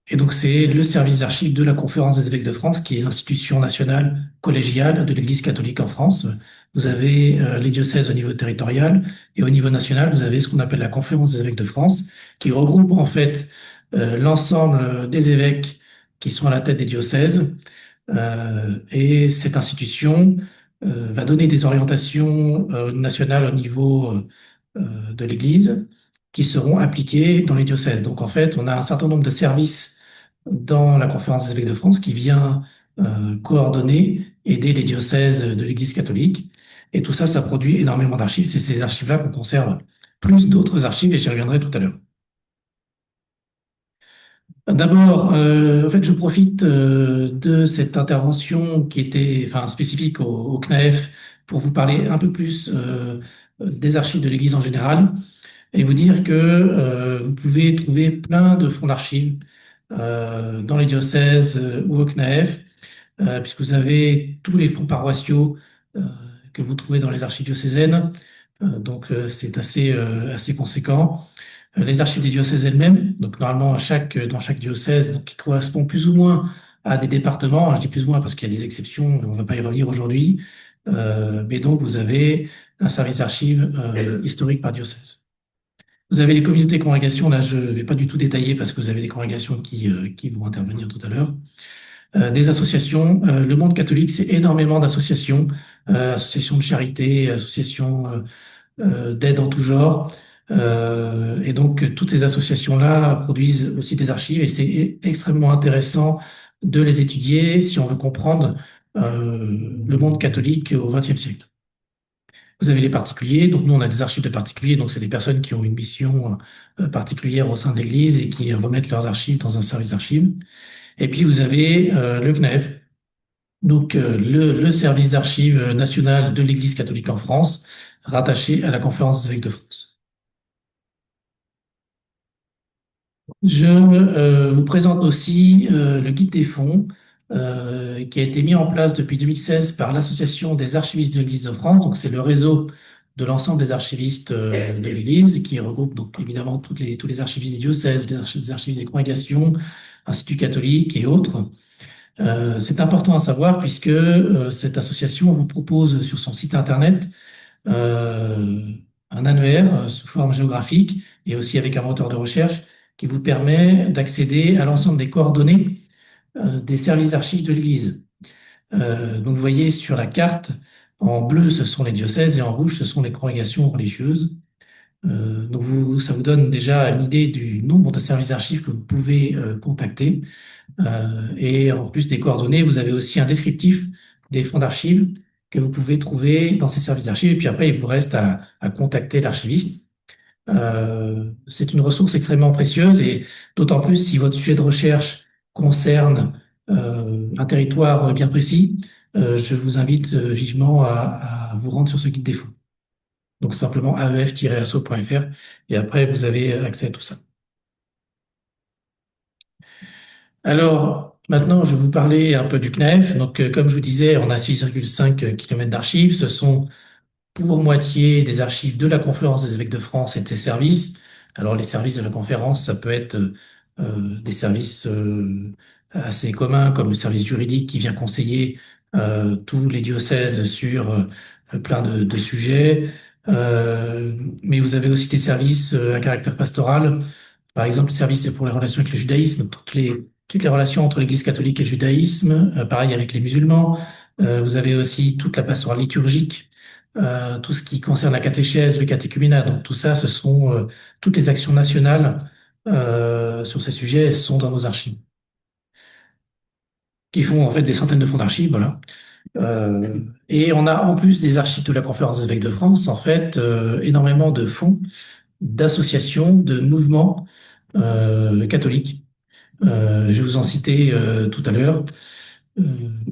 Et donc, c'est le service d'archives de la Conférence des évêques de France, qui est l'institution nationale collégiale de l'Église catholique en France. Vous avez les diocèses au niveau territorial et au niveau national, vous avez ce qu'on appelle la Conférence des évêques de France, qui regroupe en fait l'ensemble des évêques qui sont à la tête des diocèses. Et cette institution va donner des orientations nationales au niveau de l'Église qui seront appliquées dans les diocèses. Donc en fait, on a un certain nombre de services dans la Conférence des évêques de France qui vient coordonner, aider les diocèses de l'Église catholique. Et tout ça, ça produit énormément d'archives. C'est ces archives-là qu'on conserve plus d'autres archives et j'y reviendrai tout à l'heure. D'abord, en fait, je profite de cette intervention qui était spécifique au CNAEF pour vous parler un peu plus des archives de l'Église en général et vous dire que vous pouvez trouver plein de fonds d'archives dans les diocèses ou au CNAEF, puisque vous avez tous les fonds paroissiaux que vous trouvez dans les archives diocésaines. Donc, c'est assez conséquent. Les archives des diocèses elles-mêmes, donc normalement dans chaque diocèse, donc, qui correspond plus ou moins à des départements. Je dis plus ou moins parce qu'il y a des exceptions, on ne va pas y revenir aujourd'hui. Mais donc, vous avez un service d'archives historique par diocèse. Vous avez les communautés congrégations, là je ne vais pas du tout détailler parce que vous avez des congrégations qui vont intervenir tout à l'heure. Des associations, le monde catholique, c'est énormément d'associations, associations de charité, associations d'aide en tout genre. Et donc, toutes ces associations-là produisent aussi des archives et c'est extrêmement intéressant de les étudier si on veut comprendre le monde catholique au XXe siècle. Vous avez les particuliers, donc nous on a des archives de particuliers, donc c'est des personnes qui ont une mission particulière au sein de l'Église et qui remettent leurs archives dans un service d'archives. Et puis vous avez le CNEF, donc le service d'archives national de l'Église catholique en France, rattaché à la Conférence des évêques de France. Je vous présente aussi le guide des fonds qui a été mis en place depuis 2016 par l'Association des archivistes de l'Église de France. Donc, c'est le réseau de l'ensemble des archivistes de l'Église qui regroupe donc évidemment tous les archivistes des diocèses, les archivistes des congrégations, instituts catholiques et autres. C'est important à savoir puisque cette association vous propose sur son site internet un annuaire sous forme géographique et aussi avec un moteur de recherche qui vous permet d'accéder à l'ensemble des coordonnées des services d'archives de l'Église. Donc vous voyez sur la carte, en bleu ce sont les diocèses et en rouge ce sont les congrégations religieuses. Donc ça vous donne déjà une idée du nombre de services d'archives que vous pouvez contacter. Et en plus des coordonnées, vous avez aussi un descriptif des fonds d'archives que vous pouvez trouver dans ces services d'archives. Et puis après, il vous reste à contacter l'archiviste. C'est une ressource extrêmement précieuse et d'autant plus si votre sujet de recherche concerne un territoire bien précis, je vous invite vivement à vous rendre sur ce guide des fonds. Donc simplement aef-asso.fr et après vous avez accès à tout ça. Alors, maintenant, je vais vous parler un peu du CNEF. Donc, comme je vous disais, on a 6,5 km d'archives. Ce sont pour moitié des archives de la Conférence des évêques de France et de ses services. Alors, les services de la conférence, ça peut être des services assez communs, comme le service juridique qui vient conseiller tous les diocèses sur plein de sujets. Mais vous avez aussi des services à caractère pastoral. Par exemple, le service pour les relations avec le judaïsme, toutes les relations entre l'Église catholique et le judaïsme, pareil avec les musulmans. Vous avez aussi toute la pastorale liturgique, tout ce qui concerne la catéchèse, le catéchuménat. Donc tout ça, ce sont toutes les actions nationales sur ces sujets, elles sont dans nos archives, qui font en fait des centaines de fonds d'archives, voilà. Et on a en plus des archives de la Conférence des évêques de France, en fait, énormément de fonds, d'associations, de mouvements catholiques. Je vais vous en citer tout à l'heure.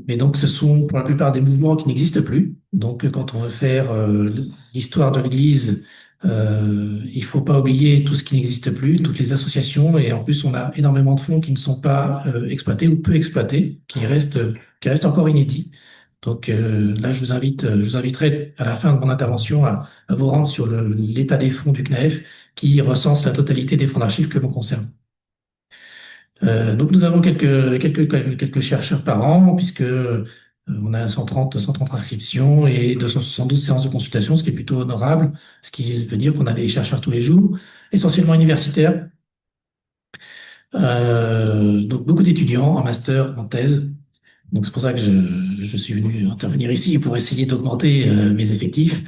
Mais donc, ce sont pour la plupart des mouvements qui n'existent plus. Donc, quand on veut faire l'histoire de l'Église, il faut pas oublier tout ce qui n'existe plus, toutes les associations. Et en plus, on a énormément de fonds qui ne sont pas exploités ou peu exploités, qui restent encore inédits. Donc là, je vous inviterai à la fin de mon intervention à vous rendre sur l'état des fonds du CNEF qui recense la totalité des fonds d'archives que l'on concerne. Donc nous avons quelques chercheurs par an, puisque on a 130 inscriptions et 272 séances de consultation, ce qui est plutôt honorable, ce qui veut dire qu'on a des chercheurs tous les jours, essentiellement universitaires. Donc beaucoup d'étudiants en master, en thèse. Donc c'est pour ça que je suis venu intervenir ici pour essayer d'augmenter mes effectifs.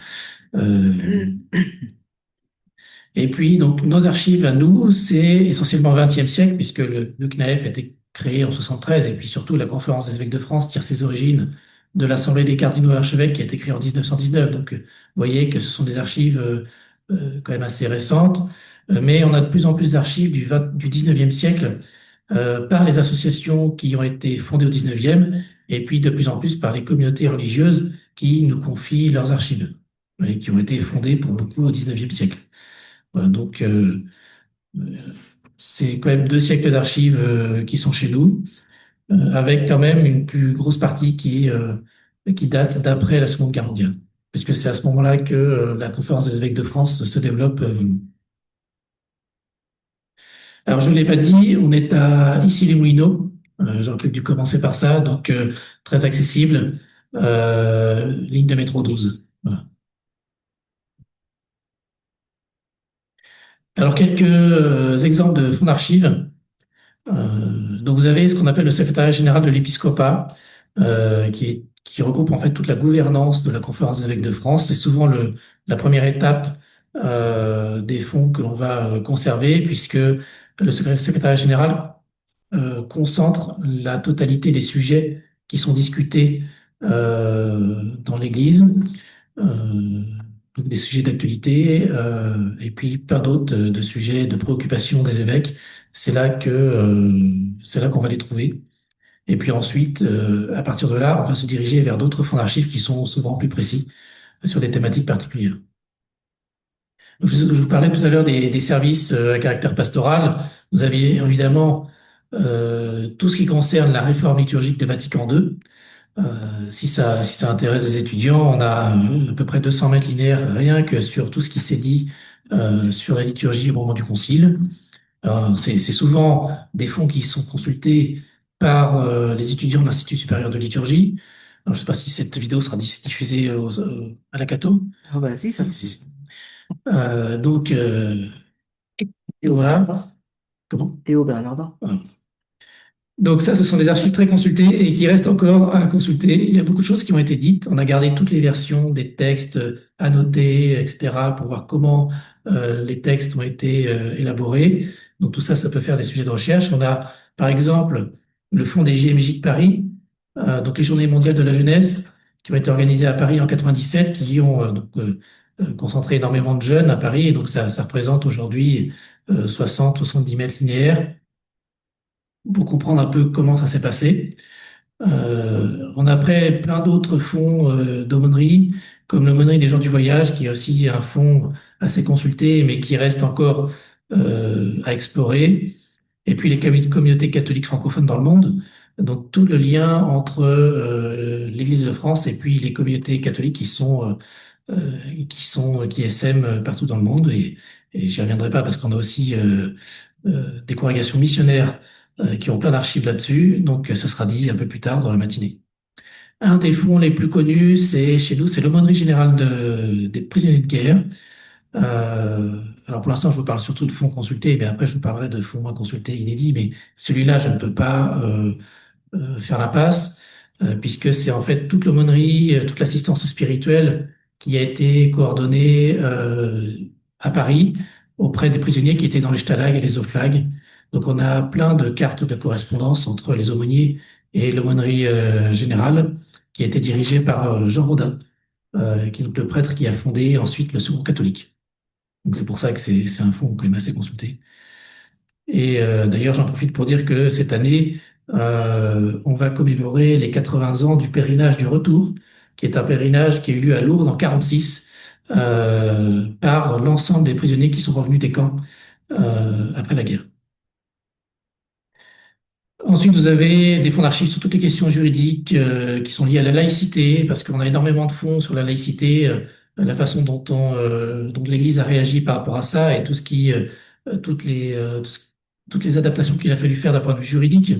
Et puis, donc, nos archives à nous, c'est essentiellement le XXe siècle, puisque le CNAEF a été créé en 73, et puis surtout la Conférence des évêques de France tire ses origines de l'Assemblée des cardinaux et archevêques qui a été créée en 1919. Donc, vous voyez que ce sont des archives quand même assez récentes, mais on a de plus en plus d'archives du 19e siècle par les associations qui ont été fondées au 19e, et puis de plus en plus par les communautés religieuses qui nous confient leurs archives, et qui ont été fondées pour beaucoup au 19e siècle. Voilà, donc, c'est quand même 2 siècles d'archives qui sont chez nous, avec quand même une plus grosse partie qui date d'après la Seconde Guerre mondiale, puisque c'est à ce moment-là que la Conférence des évêques de France se développe. Alors, je ne l'ai pas dit, on est à Issy-les-Moulineaux, J'aurais peut-être dû commencer par ça. Donc, très accessible. Ligne de métro 12. Voilà. Alors, quelques exemples de fonds d'archives. Donc, vous avez ce qu'on appelle le secrétariat général de l'épiscopat, qui regroupe en fait toute la gouvernance de la Conférence des évêques de France. C'est souvent la première étape des fonds que l'on va conserver, puisque le secrétariat général concentre la totalité des sujets qui sont discutés dans l'Église, euh, donc des sujets d'actualité, et puis plein d'autres de sujets de préoccupation des évêques. C'est là qu'on va les trouver. Et puis ensuite, à partir de là, on va se diriger vers d'autres fonds d'archives qui sont souvent plus précis sur des thématiques particulières. Je vous parlais tout à l'heure des services à caractère pastoral. Vous aviez évidemment tout ce qui concerne la réforme liturgique de Vatican II. Si ça intéresse les étudiants, on a à peu près 200 mètres linéaires rien que sur tout ce qui s'est dit sur la liturgie au moment du concile. C'est souvent des fonds qui sont consultés par les étudiants de l'Institut supérieur de liturgie. Alors, je ne sais pas si cette vidéo sera diffusée à la Cato. Ah bah si, ça. Si. Donc, Et au voilà. Bernardin. Comment? Et au Bernardin. Donc ça, ce sont des archives très consultées et qui restent encore à consulter. Il y a beaucoup de choses qui ont été dites. On a gardé toutes les versions des textes annotés, etc., pour voir comment les textes ont été élaborés. Donc tout ça, ça peut faire des sujets de recherche. On a, par exemple, le fonds des JMJ de Paris, donc les Journées mondiales de la jeunesse, qui ont été organisées à Paris en 97, qui ont concentré énormément de jeunes à Paris. Et donc ça représente aujourd'hui 60-70 mètres linéaires pour comprendre un peu comment ça s'est passé. On a après plein d'autres fonds d'aumônerie, comme l'aumônerie des gens du voyage, qui est aussi un fonds assez consulté, mais qui reste encore à explorer. Et puis les communautés catholiques francophones dans le monde. Donc tout le lien entre l'Église de France et puis les communautés catholiques qui essaiment partout dans le monde. Et j'y reviendrai pas parce qu'on a aussi des congrégations missionnaires qui ont plein d'archives là-dessus. Donc, ça sera dit un peu plus tard dans la matinée. Un des fonds les plus connus, chez nous, c'est l'aumônerie générale des prisonniers de guerre. Alors, pour l'instant, je vous parle surtout de fonds consultés, mais après, je vous parlerai de fonds moins consultés inédits. Mais celui-là, je ne peux pas faire la passe, puisque c'est en fait toute l'aumônerie, toute l'assistance spirituelle qui a été coordonnée à Paris auprès des prisonniers qui étaient dans les stalags et les oflags. Donc on a plein de cartes de correspondance entre les aumôniers et l'aumônerie générale, qui a été dirigée par Jean Rodin, qui est donc le prêtre qui a fondé ensuite le Secours catholique. Donc c'est pour ça que c'est un fonds quand même assez consulté. Et d'ailleurs, j'en profite pour dire que cette année, on va commémorer les 80 ans du pèlerinage du retour, qui est un pèlerinage qui a eu lieu à Lourdes en 46 par l'ensemble des prisonniers qui sont revenus des camps après la guerre. Ensuite, vous avez des fonds d'archives sur toutes les questions juridiques qui sont liées à la laïcité, parce qu'on a énormément de fonds sur la laïcité, la façon dont l'Église a réagi par rapport à ça et tout ce qui, toutes les adaptations qu'il a fallu faire d'un point de vue juridique.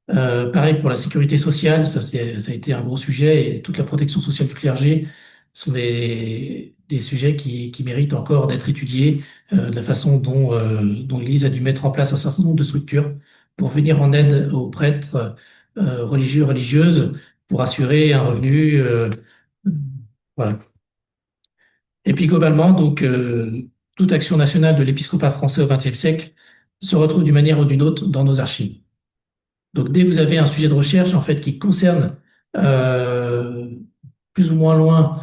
Pareil pour la sécurité sociale, ça a été un gros sujet, et toute la protection sociale du clergé sont des sujets qui méritent encore d'être étudiés, de la façon dont l'Église a dû mettre en place un certain nombre de structures pour venir en aide aux prêtres religieux, religieuses, pour assurer un revenu. Voilà. Et puis globalement, donc, toute action nationale de l'épiscopat français au XXe siècle se retrouve d'une manière ou d'une autre dans nos archives. Donc, dès que vous avez un sujet de recherche, en fait, qui concerne plus ou moins loin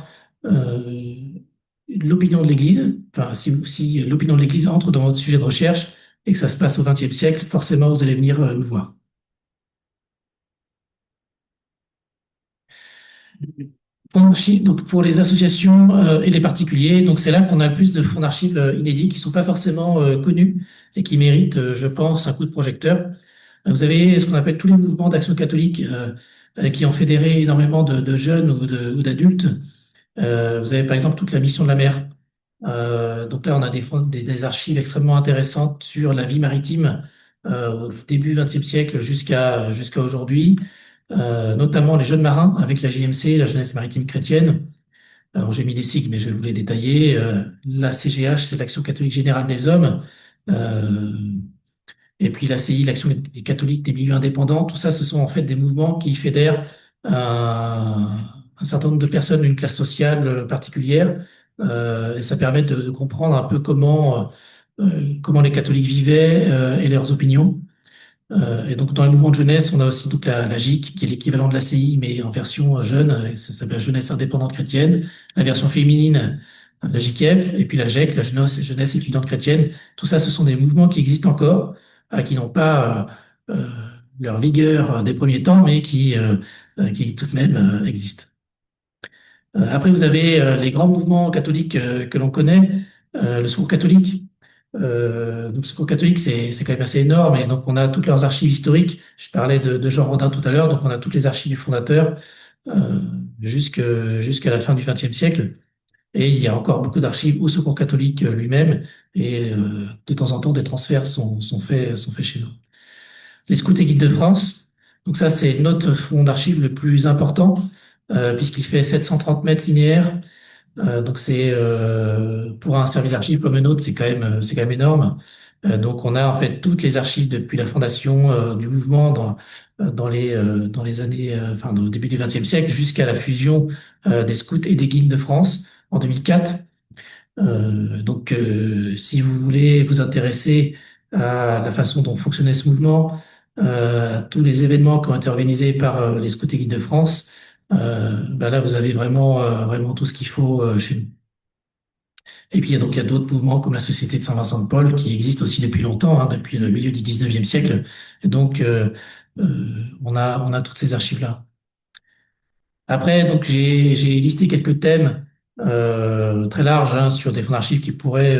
l'opinion de l'Église, enfin, si l'opinion de l'Église entre dans votre sujet de recherche et que ça se passe au XXe siècle, forcément, vous allez venir nous voir. Donc pour les associations et les particuliers, donc c'est là qu'on a le plus de fonds d'archives inédits qui sont pas forcément connus et qui méritent, je pense, un coup de projecteur. Vous avez ce qu'on appelle tous les mouvements d'action catholique qui ont fédéré énormément de jeunes ou d'adultes. Vous avez par exemple toute la mission de la mer. Donc là, on a des archives extrêmement intéressantes sur la vie maritime au début XXe siècle jusqu'à aujourd'hui, notamment les jeunes marins avec la JMC, la Jeunesse maritime chrétienne. Alors j'ai mis des sigles, mais je vais vous les détailler. La CGH, c'est l'Action catholique générale des hommes. Euh, et puis l'ACI, l'Action des catholiques des milieux indépendants. Tout ça, ce sont en fait des mouvements qui fédèrent un certain nombre de personnes d'une classe sociale particulière. Et ça permet de comprendre un peu comment les catholiques vivaient et leurs opinions. Et donc, dans les mouvements de jeunesse, on a aussi donc la JIC, qui est l'équivalent de l'ACI, mais en version jeune, ça s'appelle la Jeunesse indépendante chrétienne. La version féminine, la JKF, et puis la GEC, la Jeunesse étudiante chrétienne. Tout ça, ce sont des mouvements qui existent encore, qui n'ont pas leur vigueur des premiers temps, mais qui tout de même existent. Après, vous avez les grands mouvements catholiques que l'on connaît, le Secours catholique. Donc, le Secours catholique, c'est quand même assez énorme. Et donc, on a toutes leurs archives historiques. Je parlais de Jean Rodin tout à l'heure. Donc, on a toutes les archives du fondateur jusqu'à la fin du XXe siècle. Et il y a encore beaucoup d'archives au Secours catholique lui-même. Et de temps en temps, des transferts sont faits chez nous. Les Scouts et Guides de France. Donc, ça, c'est notre fonds d'archives le plus important, puisqu'il fait 730 mètres linéaires. Donc c'est pour un service archive comme le nôtre, c'est quand même énorme. Donc on a en fait toutes les archives depuis la fondation du mouvement dans les années, enfin au début du XXe siècle jusqu'à la fusion des scouts et des guides de France en 2004. Si vous voulez vous intéresser à la façon dont fonctionnait ce mouvement, à tous les événements qui ont été organisés par les scouts et guides de France, là, vous avez vraiment tout ce qu'il faut chez nous. Et puis, il y a d'autres mouvements comme la Société de Saint-Vincent de Paul qui existe aussi depuis longtemps, hein, depuis le milieu du 19e siècle. Et donc, on a toutes ces archives-là. Après, donc, j'ai listé quelques thèmes très larges hein, sur des fonds d'archives qui pourraient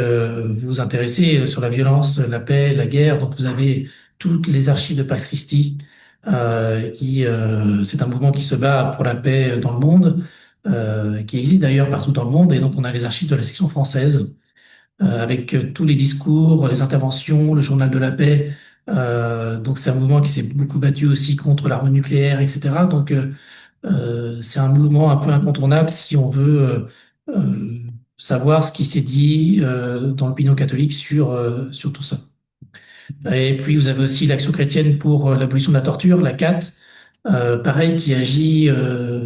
vous intéresser, sur la violence, la paix, la guerre. Donc, vous avez toutes les archives de Pax Christi, c'est un mouvement qui se bat pour la paix dans le monde, qui existe d'ailleurs partout dans le monde. Et donc, on a les archives de la section française, avec tous les discours, les interventions, le journal de la paix. Donc, c'est un mouvement qui s'est beaucoup battu aussi contre l'arme nucléaire, etc. Donc, c'est un mouvement un peu incontournable si on veut savoir ce qui s'est dit dans l'opinion catholique sur tout ça. Et puis vous avez aussi l'Action chrétienne pour l'abolition de la torture, la CAT, pareil, qui agit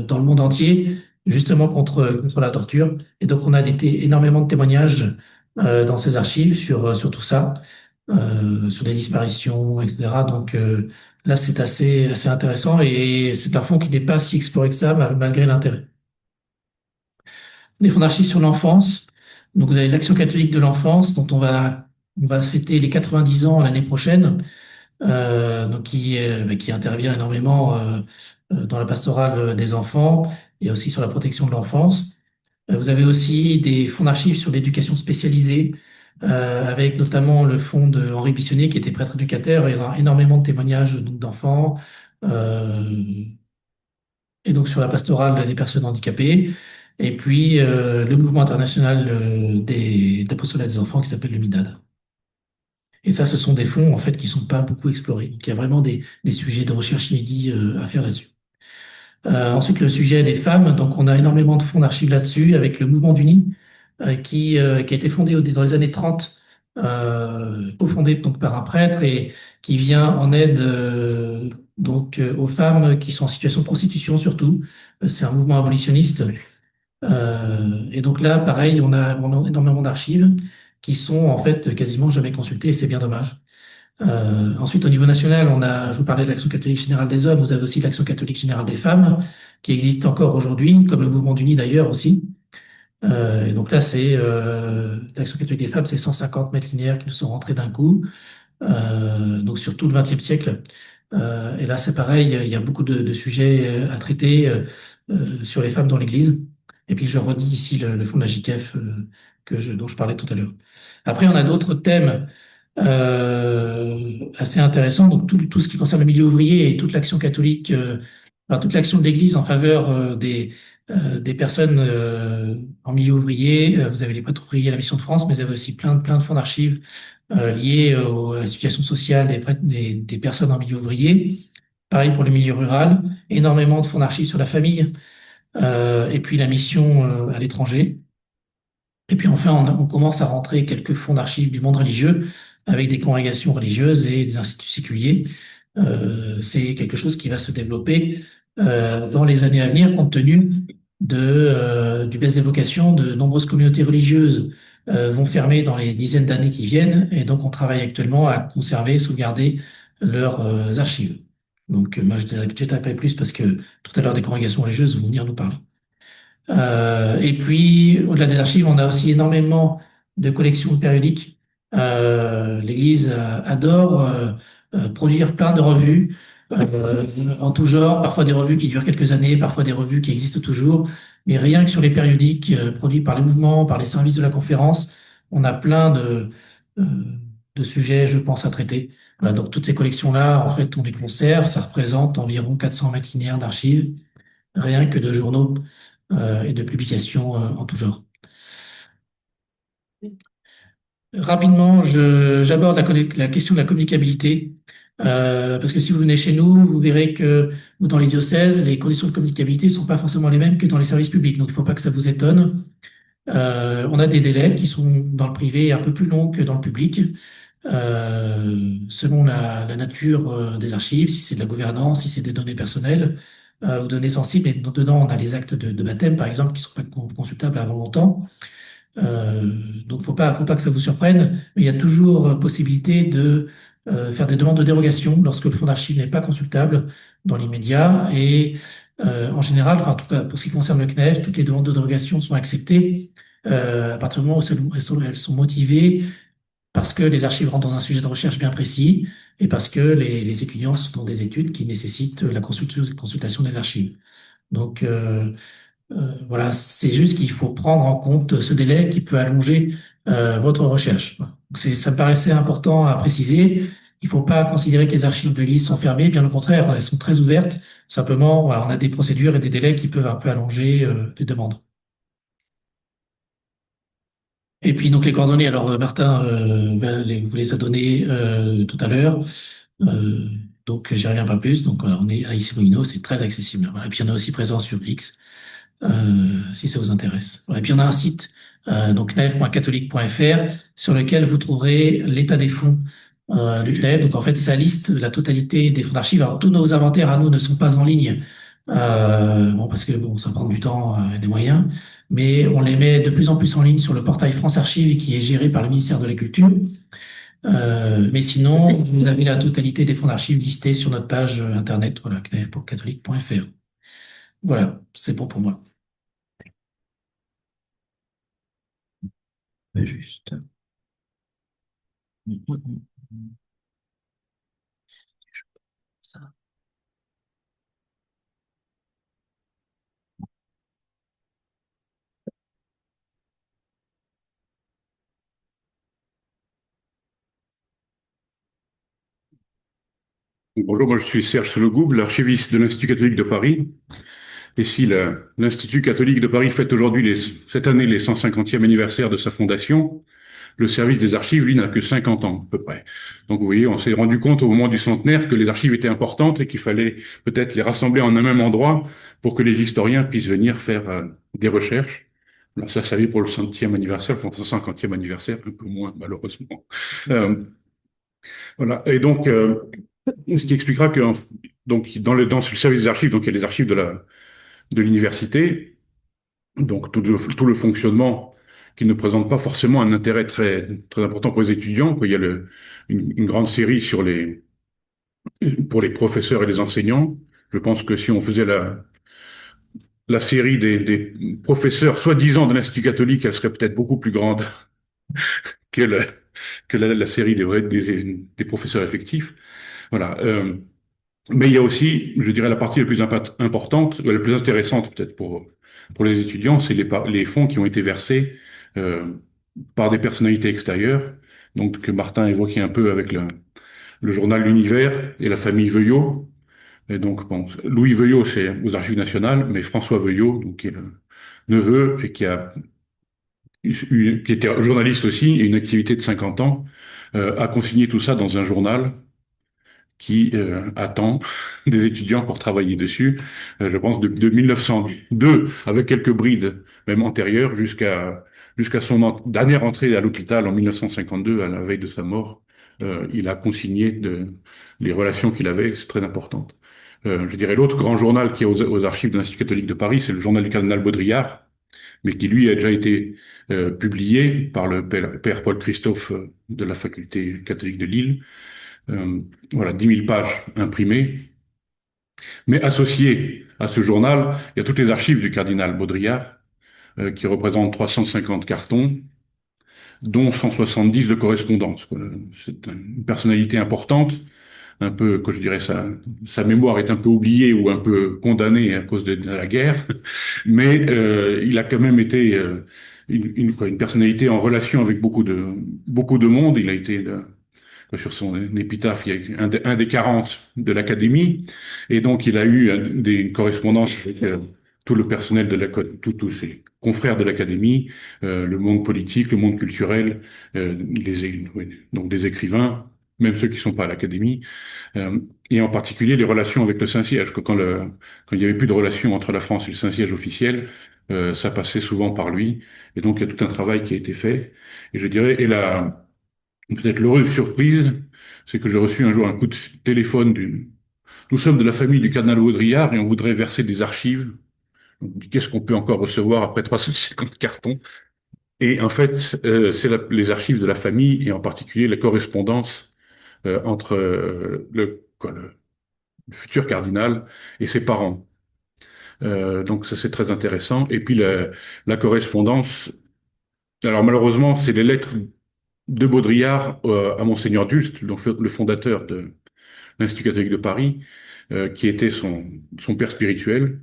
dans le monde entier justement contre la torture. Et donc on a énormément de témoignages dans ces archives sur tout ça, sur des disparitions, etc. Donc là, c'est assez intéressant et c'est un fonds qui n'est pas si exploré que ça, malgré l'intérêt. Des fonds d'archives sur l'enfance. Donc, vous avez l'Action catholique de l'enfance, dont on va fêter les 90 ans l'année prochaine, donc qui intervient énormément dans la pastorale des enfants et aussi sur la protection de l'enfance. Vous avez aussi des fonds d'archives sur l'éducation spécialisée, avec notamment le fonds de Henri Bissonnier, qui était prêtre éducateur. Il y aura énormément de témoignages donc, d'enfants, et donc sur la pastorale des personnes handicapées. Et puis le mouvement international d'apostolat des enfants qui s'appelle le MIDAD. Et ça, ce sont des fonds en fait qui sont pas beaucoup explorés. Donc il y a vraiment des sujets de recherche inédits à faire là-dessus. Ensuite, le sujet des femmes. Donc on a énormément de fonds d'archives là-dessus avec le mouvement d'Uni qui a été fondé dans les années 30, cofondé donc par un prêtre et qui vient en aide aux femmes qui sont en situation de prostitution surtout. C'est un mouvement abolitionniste. Et donc là, pareil, on a énormément d'archives qui sont en fait quasiment jamais consultées et c'est bien dommage. Ensuite, au niveau national, je vous parlais de l'Action catholique générale des hommes, vous avez aussi l'Action catholique générale des femmes qui existe encore aujourd'hui, comme le mouvement d'Uni d'ailleurs aussi. Et donc là, c'est l'Action catholique des femmes, c'est 150 mètres linéaires qui nous sont rentrés d'un coup, donc sur tout le XXe siècle. Et là, c'est pareil, il y a beaucoup de sujets à traiter sur les femmes dans l'Église. Et puis je redis ici le fonds de la JKF dont je parlais tout à l'heure. Après, on a d'autres thèmes assez intéressants. Donc tout ce qui concerne le milieu ouvrier et toute l'action catholique, toute l'action de l'Église en faveur des personnes en milieu ouvrier. Vous avez les prêtres ouvriers à la Mission de France, mais vous avez aussi plein de fonds d'archives liés à la situation sociale des personnes en milieu ouvrier. Pareil pour le milieu rural, énormément de fonds d'archives sur la famille, et puis la mission à l'étranger. Et puis enfin, on commence à rentrer quelques fonds d'archives du monde religieux avec des congrégations religieuses et des instituts séculiers. C'est quelque chose qui va se développer dans les années à venir, compte tenu du baisse des vocations. De nombreuses communautés religieuses vont fermer dans les dizaines d'années qui viennent, et donc on travaille actuellement à conserver, sauvegarder leurs archives. Donc moi, je ne détaillerai pas plus parce que tout à l'heure, des congrégations religieuses vont venir nous parler. Et puis, au-delà des archives, on a aussi énormément de collections périodiques. L'Église adore produire plein de revues en tout genre, parfois des revues qui durent quelques années, parfois des revues qui existent toujours. Mais rien que sur les périodiques produits par les mouvements, par les services de la conférence, on a plein euh, de sujets, je pense, à traiter. Voilà, donc toutes ces collections-là, en fait, on les conserve. Ça représente environ 400 mètres linéaires d'archives, rien que de journaux et de publications en tout genre. Rapidement, j'aborde la question de la communicabilité, parce que si vous venez chez nous, vous verrez que ou dans les diocèses, les conditions de communicabilité ne sont pas forcément les mêmes que dans les services publics, donc il ne faut pas que ça vous étonne. On a des délais qui sont dans le privé un peu plus longs que dans le public, selon la nature des archives, si c'est de la gouvernance, si c'est des données personnelles ou données sensibles. Et dedans, on a les actes de baptême, par exemple, qui ne sont pas consultables avant longtemps. Euh, donc, faut pas que ça vous surprenne, mais il y a toujours possibilité de faire des demandes de dérogation lorsque le fonds d'archives n'est pas consultable dans l'immédiat. Et en général, enfin, en tout cas, pour ce qui concerne le CNEF, toutes les demandes de dérogation sont acceptées à partir du moment où elles sont motivées parce que les archives rentrent dans un sujet de recherche bien précis et parce que les étudiants sont dans des études qui nécessitent la consultation des archives. Donc, voilà, c'est juste qu'il faut prendre en compte ce délai qui peut allonger votre recherche. Voilà. Donc, ça me paraissait important à préciser. Il ne faut pas considérer que les archives de l'IS sont fermées, bien au contraire, elles sont très ouvertes. Simplement, voilà, on a des procédures et des délais qui peuvent un peu allonger les demandes. Et puis donc les coordonnées, alors Martin vous les a données tout à l'heure. Euh, donc j'y reviens pas plus. Donc voilà, on est à Issy-Moulineaux, c'est très accessible. Voilà. Et puis on est aussi présent sur X, si ça vous intéresse. Voilà. Et puis on a un site, donc cnef.catholique.fr, sur lequel vous trouverez l'état des fonds du CNEF. Donc en fait, ça liste la totalité des fonds d'archives. Alors tous nos inventaires à nous ne sont pas en ligne, bon parce que bon, ça prend du temps et des moyens, mais on les met de plus en plus en ligne sur le portail France Archives qui est géré par le ministère de la Culture. Mais sinon, vous avez la totalité des fonds d'archives listés sur notre page internet, voilà, cnef.catholique.fr. Voilà, c'est bon pour moi. Juste. Ça. Bonjour, moi je suis Serge Sologub, l'archiviste de l'Institut catholique de Paris. Et si l'Institut catholique de Paris fête aujourd'hui cette année les 150e anniversaire de sa fondation, le service des archives, lui, n'a que 50 ans à peu près. Donc vous voyez, on s'est rendu compte au moment du centenaire que les archives étaient importantes et qu'il fallait peut-être les rassembler en un même endroit pour que les historiens puissent venir faire des recherches. Alors ça y est pour le 100e anniversaire, pour le 150e anniversaire, un peu moins malheureusement. Euh, voilà. Et donc, ce qui expliquera que donc dans le service des archives, donc il y a les archives de l'université, donc tout le fonctionnement qui ne présente pas forcément un intérêt très important pour les étudiants. Il y a une grande série pour les professeurs et les enseignants. Je pense que si on faisait la série des professeurs soi-disant de l'Institut catholique, elle serait peut-être beaucoup plus grande que la série des professeurs effectifs. Voilà. Mais il y a aussi, je dirais, la partie la plus importante, la plus intéressante peut-être pour les étudiants, c'est les fonds qui ont été versés euh, par des personnalités extérieures, donc que Martin évoquait un peu avec le journal L'Univers et la famille Veuillot. Et donc, bon, Louis Veuillot, c'est aux Archives nationales, mais François Veuillot, donc, qui est le neveu et qui était journaliste aussi, et une activité de 50 ans, a consigné tout ça dans un journal qui attend des étudiants pour travailler dessus, je pense, de 1902, avec quelques brides, même antérieures, jusqu'à son dernière entrée à l'hôpital en 1952, à la veille de sa mort. Il a consigné les relations qu'il avait, c'est très important. Je dirais l'autre grand journal qui est aux archives de l'Institut catholique de Paris, c'est le journal du cardinal Baudrillard, mais qui lui a déjà été publié par le père Paul Christophe de la faculté catholique de Lille. Euh, voilà, 10 000 pages imprimées. Mais associé à ce journal, il y a toutes les archives du cardinal Baudrillard, qui représentent 350 cartons, dont 170 de correspondance. C'est une personnalité importante, un peu, que je dirais, sa mémoire est un peu oubliée ou un peu condamnée à cause de la guerre, mais il a quand même été une personnalité en relation avec beaucoup de monde. Il a été sur son épitaphe, il y a un des 40 de l'Académie, et donc il a eu des correspondances avec tout le personnel de tous ses confrères de l'Académie, le monde politique, le monde culturel, oui, donc des écrivains, même ceux qui sont pas à l'Académie, et en particulier les relations avec le Saint-Siège, que quand il y avait plus de relations entre la France et le Saint-Siège officiel, ça passait souvent par lui, et donc il y a tout un travail qui a été fait, et je dirais, peut-être l'heureuse surprise, c'est que j'ai reçu un jour un coup de téléphone Nous sommes de la famille du cardinal Baudrillard et on voudrait verser des archives. Qu'est-ce qu'on peut encore recevoir après 350 cartons? Et en fait, c'est les archives de la famille et en particulier la correspondance entre le futur cardinal et ses parents. Donc ça c'est très intéressant. Et puis la correspondance. Alors malheureusement, c'est les lettres de Baudrillard à Monseigneur Dulst, donc le fondateur de l'Institut catholique de Paris, qui était son père spirituel.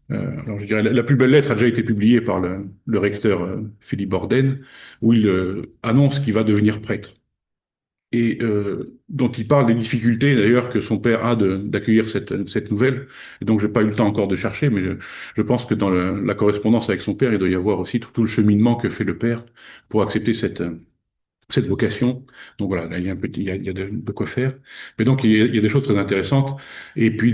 Alors je dirais la plus belle lettre a déjà été publiée par le recteur Philippe Borden, où il annonce qu'il va devenir prêtre. Et dont il parle des difficultés d'ailleurs que son père a d'accueillir cette nouvelle. Et donc j'ai pas eu le temps encore de chercher, mais je pense que dans la correspondance avec son père, il doit y avoir aussi tout le cheminement que fait le père pour accepter cette vocation. Donc voilà, là, il y a il y a de quoi faire. Mais donc, il y a des choses très intéressantes. Et puis,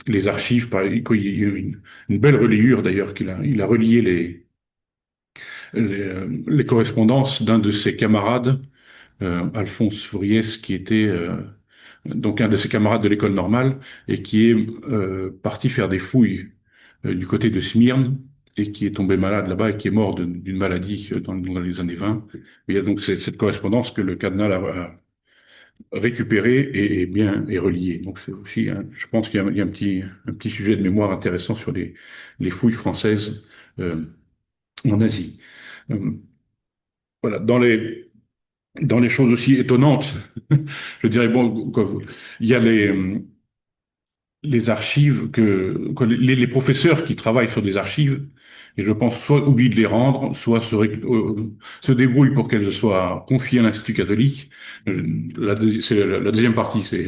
les archives, il y a eu une belle reliure, d'ailleurs, il a relié les correspondances d'un de ses camarades, Alphonse Fouriès, qui était, donc un de ses camarades de l'école normale, et qui est, parti faire des fouilles, du côté de Smyrne, et qui est tombé malade là-bas et qui est mort d'une maladie dans les années 20. Il y a donc cette correspondance que le cardinal a récupérée et bien et reliée. Donc c'est aussi, je pense qu'il y a un petit sujet de mémoire intéressant sur les fouilles françaises en Asie. Euh, voilà, dans les choses aussi étonnantes, je dirais bon, il y a les archives que les professeurs qui travaillent sur des archives, et je pense soit oublient de les rendre, soit se débrouillent pour qu'elles soient confiées à l'Institut catholique. La deuxième partie, c'est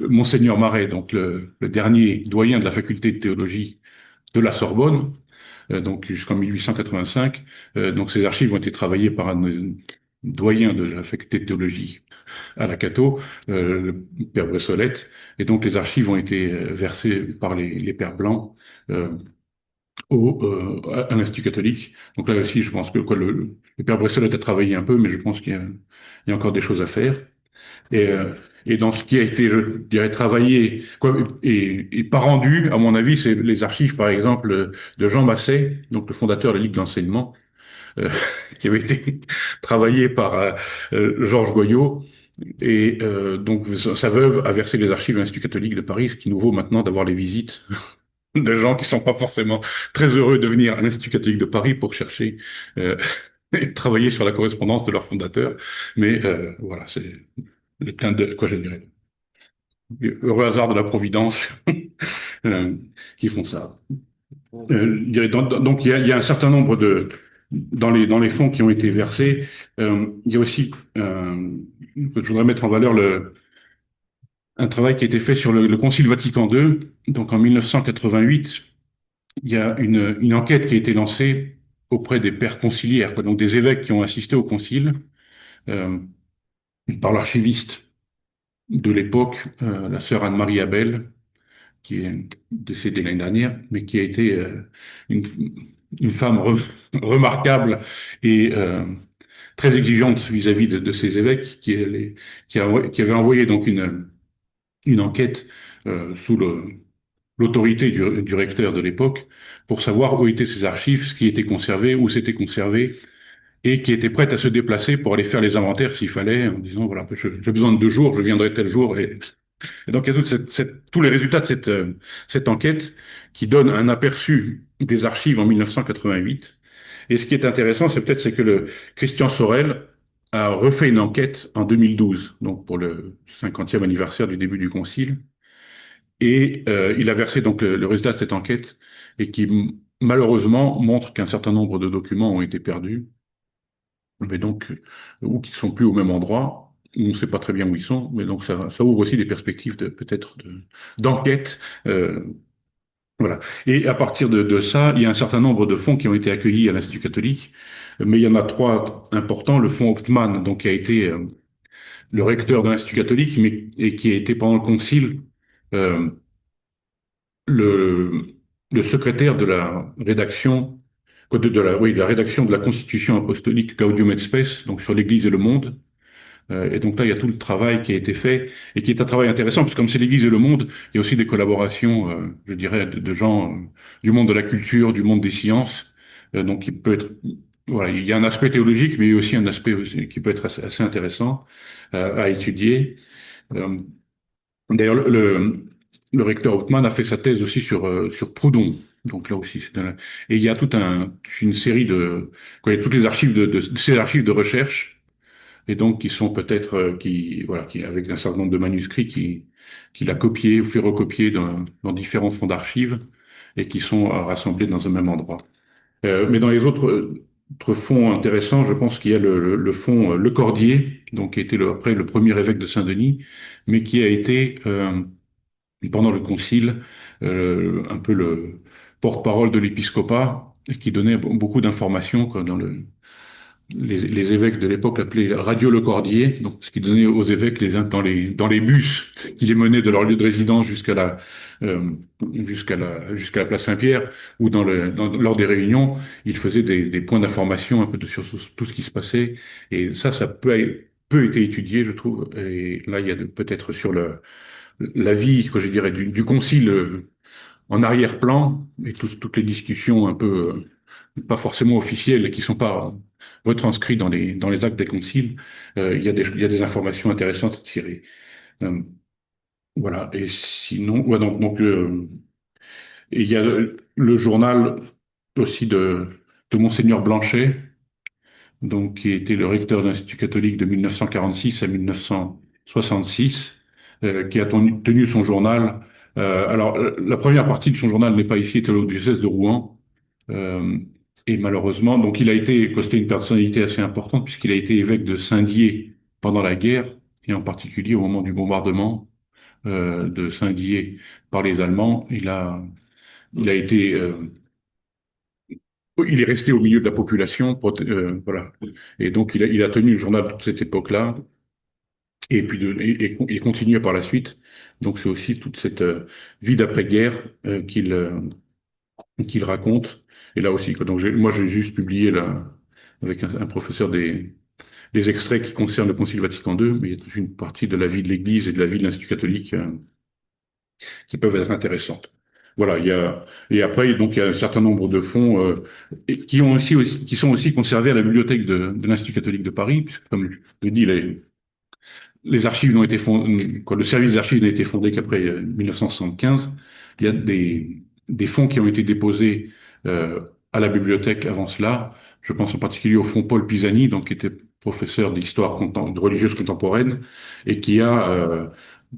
Monseigneur Maret, donc le dernier doyen de la faculté de théologie de la Sorbonne, donc jusqu'en 1885. Donc ces archives ont été travaillées par un doyen de la faculté de théologie à la Cato, le père Bressolette, et donc les archives ont été versées par les pères blancs à l'Institut catholique. Donc là aussi, je pense que le père Bressolette a travaillé un peu, mais je pense il y a encore des choses à faire. Et, euh, et dans ce qui a été, je dirais, travaillé et pas rendu, à mon avis, c'est les archives, par exemple, de Jean Massey, donc le fondateur de la Ligue d'enseignement, euh, qui avait été travaillé par Georges Goyot. Et donc sa veuve a versé les archives à l'Institut catholique de Paris, ce qui nous vaut maintenant d'avoir les visites de gens qui sont pas forcément très heureux de venir à l'Institut catholique de Paris pour chercher et travailler sur la correspondance de leur fondateur. Mais voilà, c'est le clin de quoi je dirais, heureux hasard de la Providence euh, qui font ça. Je dirais, donc il y a un certain nombre dans les fonds qui ont été versés. Il y a aussi, je voudrais mettre en valeur un travail qui a été fait sur le Concile Vatican II. Donc en 1988, il y a une enquête qui a été lancée auprès des pères conciliaires, quoi, donc des évêques qui ont assisté au concile, euh, par l'archiviste de l'époque, la sœur Anne-Marie Abel, qui est décédée l'année dernière, mais qui a été une, une femme remarquable et très exigeante vis-à-vis de ses évêques, qui avait envoyé donc une enquête sous l'autorité du recteur de l'époque pour savoir où étaient ces archives, ce qui était conservé, où c'était conservé, et qui était prête à se déplacer pour aller faire les inventaires s'il fallait, en disant, voilà, j'ai besoin de 2 jours, je viendrai tel jour. Et donc, il y a tous les résultats de cette enquête qui donnent un aperçu des archives en 1988. Et ce qui est intéressant, c'est que le Christian Sorel a refait une enquête en 2012, donc pour le 50e anniversaire du début du Concile. Et il a versé donc le résultat de cette enquête et qui malheureusement montre qu'un certain nombre de documents ont été perdus, mais donc ou qui sont plus au même endroit. On ne sait pas très bien où ils sont, mais donc ça ouvre aussi des perspectives peut-être d'enquête. Voilà. Et à partir de ça, il y a un certain nombre de fonds qui ont été accueillis à l'Institut catholique, mais il y en a trois importants. Le fonds Hauptmann, donc qui a été le recteur de l'Institut catholique, mais et qui a été pendant le concile euh, le, le secrétaire de la rédaction, oui, de la rédaction de la Constitution apostolique Gaudium et Spes, donc sur l'Église et le monde. Et donc là, il y a tout le travail qui a été fait et qui est un travail intéressant, parce que comme c'est l'Église et le monde, il y a aussi des collaborations, je dirais, de gens du monde de la culture, du monde des sciences. Donc, il peut être, voilà, il y a un aspect théologique, mais il y a aussi un aspect qui peut être assez intéressant à étudier. Euh, D'ailleurs, le recteur Hauptmann a fait sa thèse aussi sur Proudhon. Donc là aussi, et il y a une série quoi, il y a toutes les archives de ces archives de recherche, et donc qui sont peut-être, voilà, qui avec un certain nombre de manuscrits qu'il a copiés ou fait recopier dans différents fonds d'archives et qui sont rassemblés dans un même endroit. Mais dans les autres fonds intéressants, je pense qu'il y a le fonds Le Cordier, donc qui était après le premier évêque de Saint-Denis, mais qui a été pendant le concile, un peu le porte-parole de l'épiscopat, et qui donnait beaucoup d'informations, quoi, les évêques de l'époque l'appelaient Radio Le Cordier, donc ce qui donnait aux évêques dans les bus qui les menaient de leur lieu de résidence euh, jusqu'à la place Saint-Pierre, ou lors des réunions, ils faisaient des points d'information un peu sur tout ce qui se passait, et ça peu été étudié, je trouve. Et là, il y a peut-être sur la vie, que je dirais, du concile en arrière-plan, et toutes les discussions un peu pas forcément officielles, et qui sont pas retranscrites dans les actes des conciles, il y a des informations intéressantes à tirer. Euh, voilà. Et sinon, ouais, et il y a le journal aussi de Monseigneur Blanchet, donc qui était le recteur de l'Institut catholique de 1946 à 1966, qui a tenu son journal. Alors, la première partie de son journal n'est pas ici, était au diocèse de Rouen. Euh, et malheureusement, donc il a été, costé une personnalité assez importante, puisqu'il a été évêque de Saint-Dié pendant la guerre, et en particulier au moment du bombardement de Saint-Dié par les Allemands. Il a été il est resté au milieu de la population, voilà. Et donc il a tenu le journal toute cette époque-là, et puis il continue par la suite. Donc c'est aussi toute cette vie d'après-guerre qu'il raconte. Et là aussi, quoi. Donc moi j'ai juste publié là avec un professeur des extraits qui concernent le Concile Vatican II, mais il y a toute une partie de la vie de l'Église et de la vie de l'Institut catholique qui peuvent être intéressantes. Voilà, et après, donc, il y a un certain nombre de fonds qui sont aussi conservés à la bibliothèque de l'Institut catholique de Paris, puisque, comme je le dis, les archives n'ont été fondées, quoi, le service des archives n'a été fondé qu'après 1975. Il y a des fonds qui ont été déposés à la bibliothèque avant cela. Je pense en particulier au fonds Paul Pisani, donc qui était professeur d'histoire de religieuse contemporaine, et qui a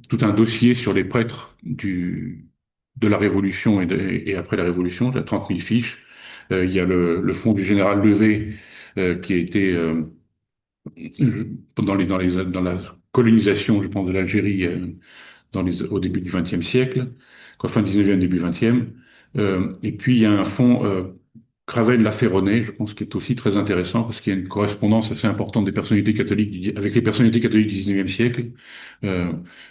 tout un dossier sur les prêtres de la Révolution et après la Révolution. Il y a 30 000 fiches. Il y a le fonds du général Levé, qui a été dans la colonisation, je pense, de l'Algérie, au début du XXe siècle, quoi, fin 19e, début 20e. Et puis il y a un fonds Cravenne-La Ferronnays, je pense, qui est aussi très intéressant parce qu'il y a une correspondance assez importante des personnalités catholiques avec les personnalités catholiques du XIXe siècle.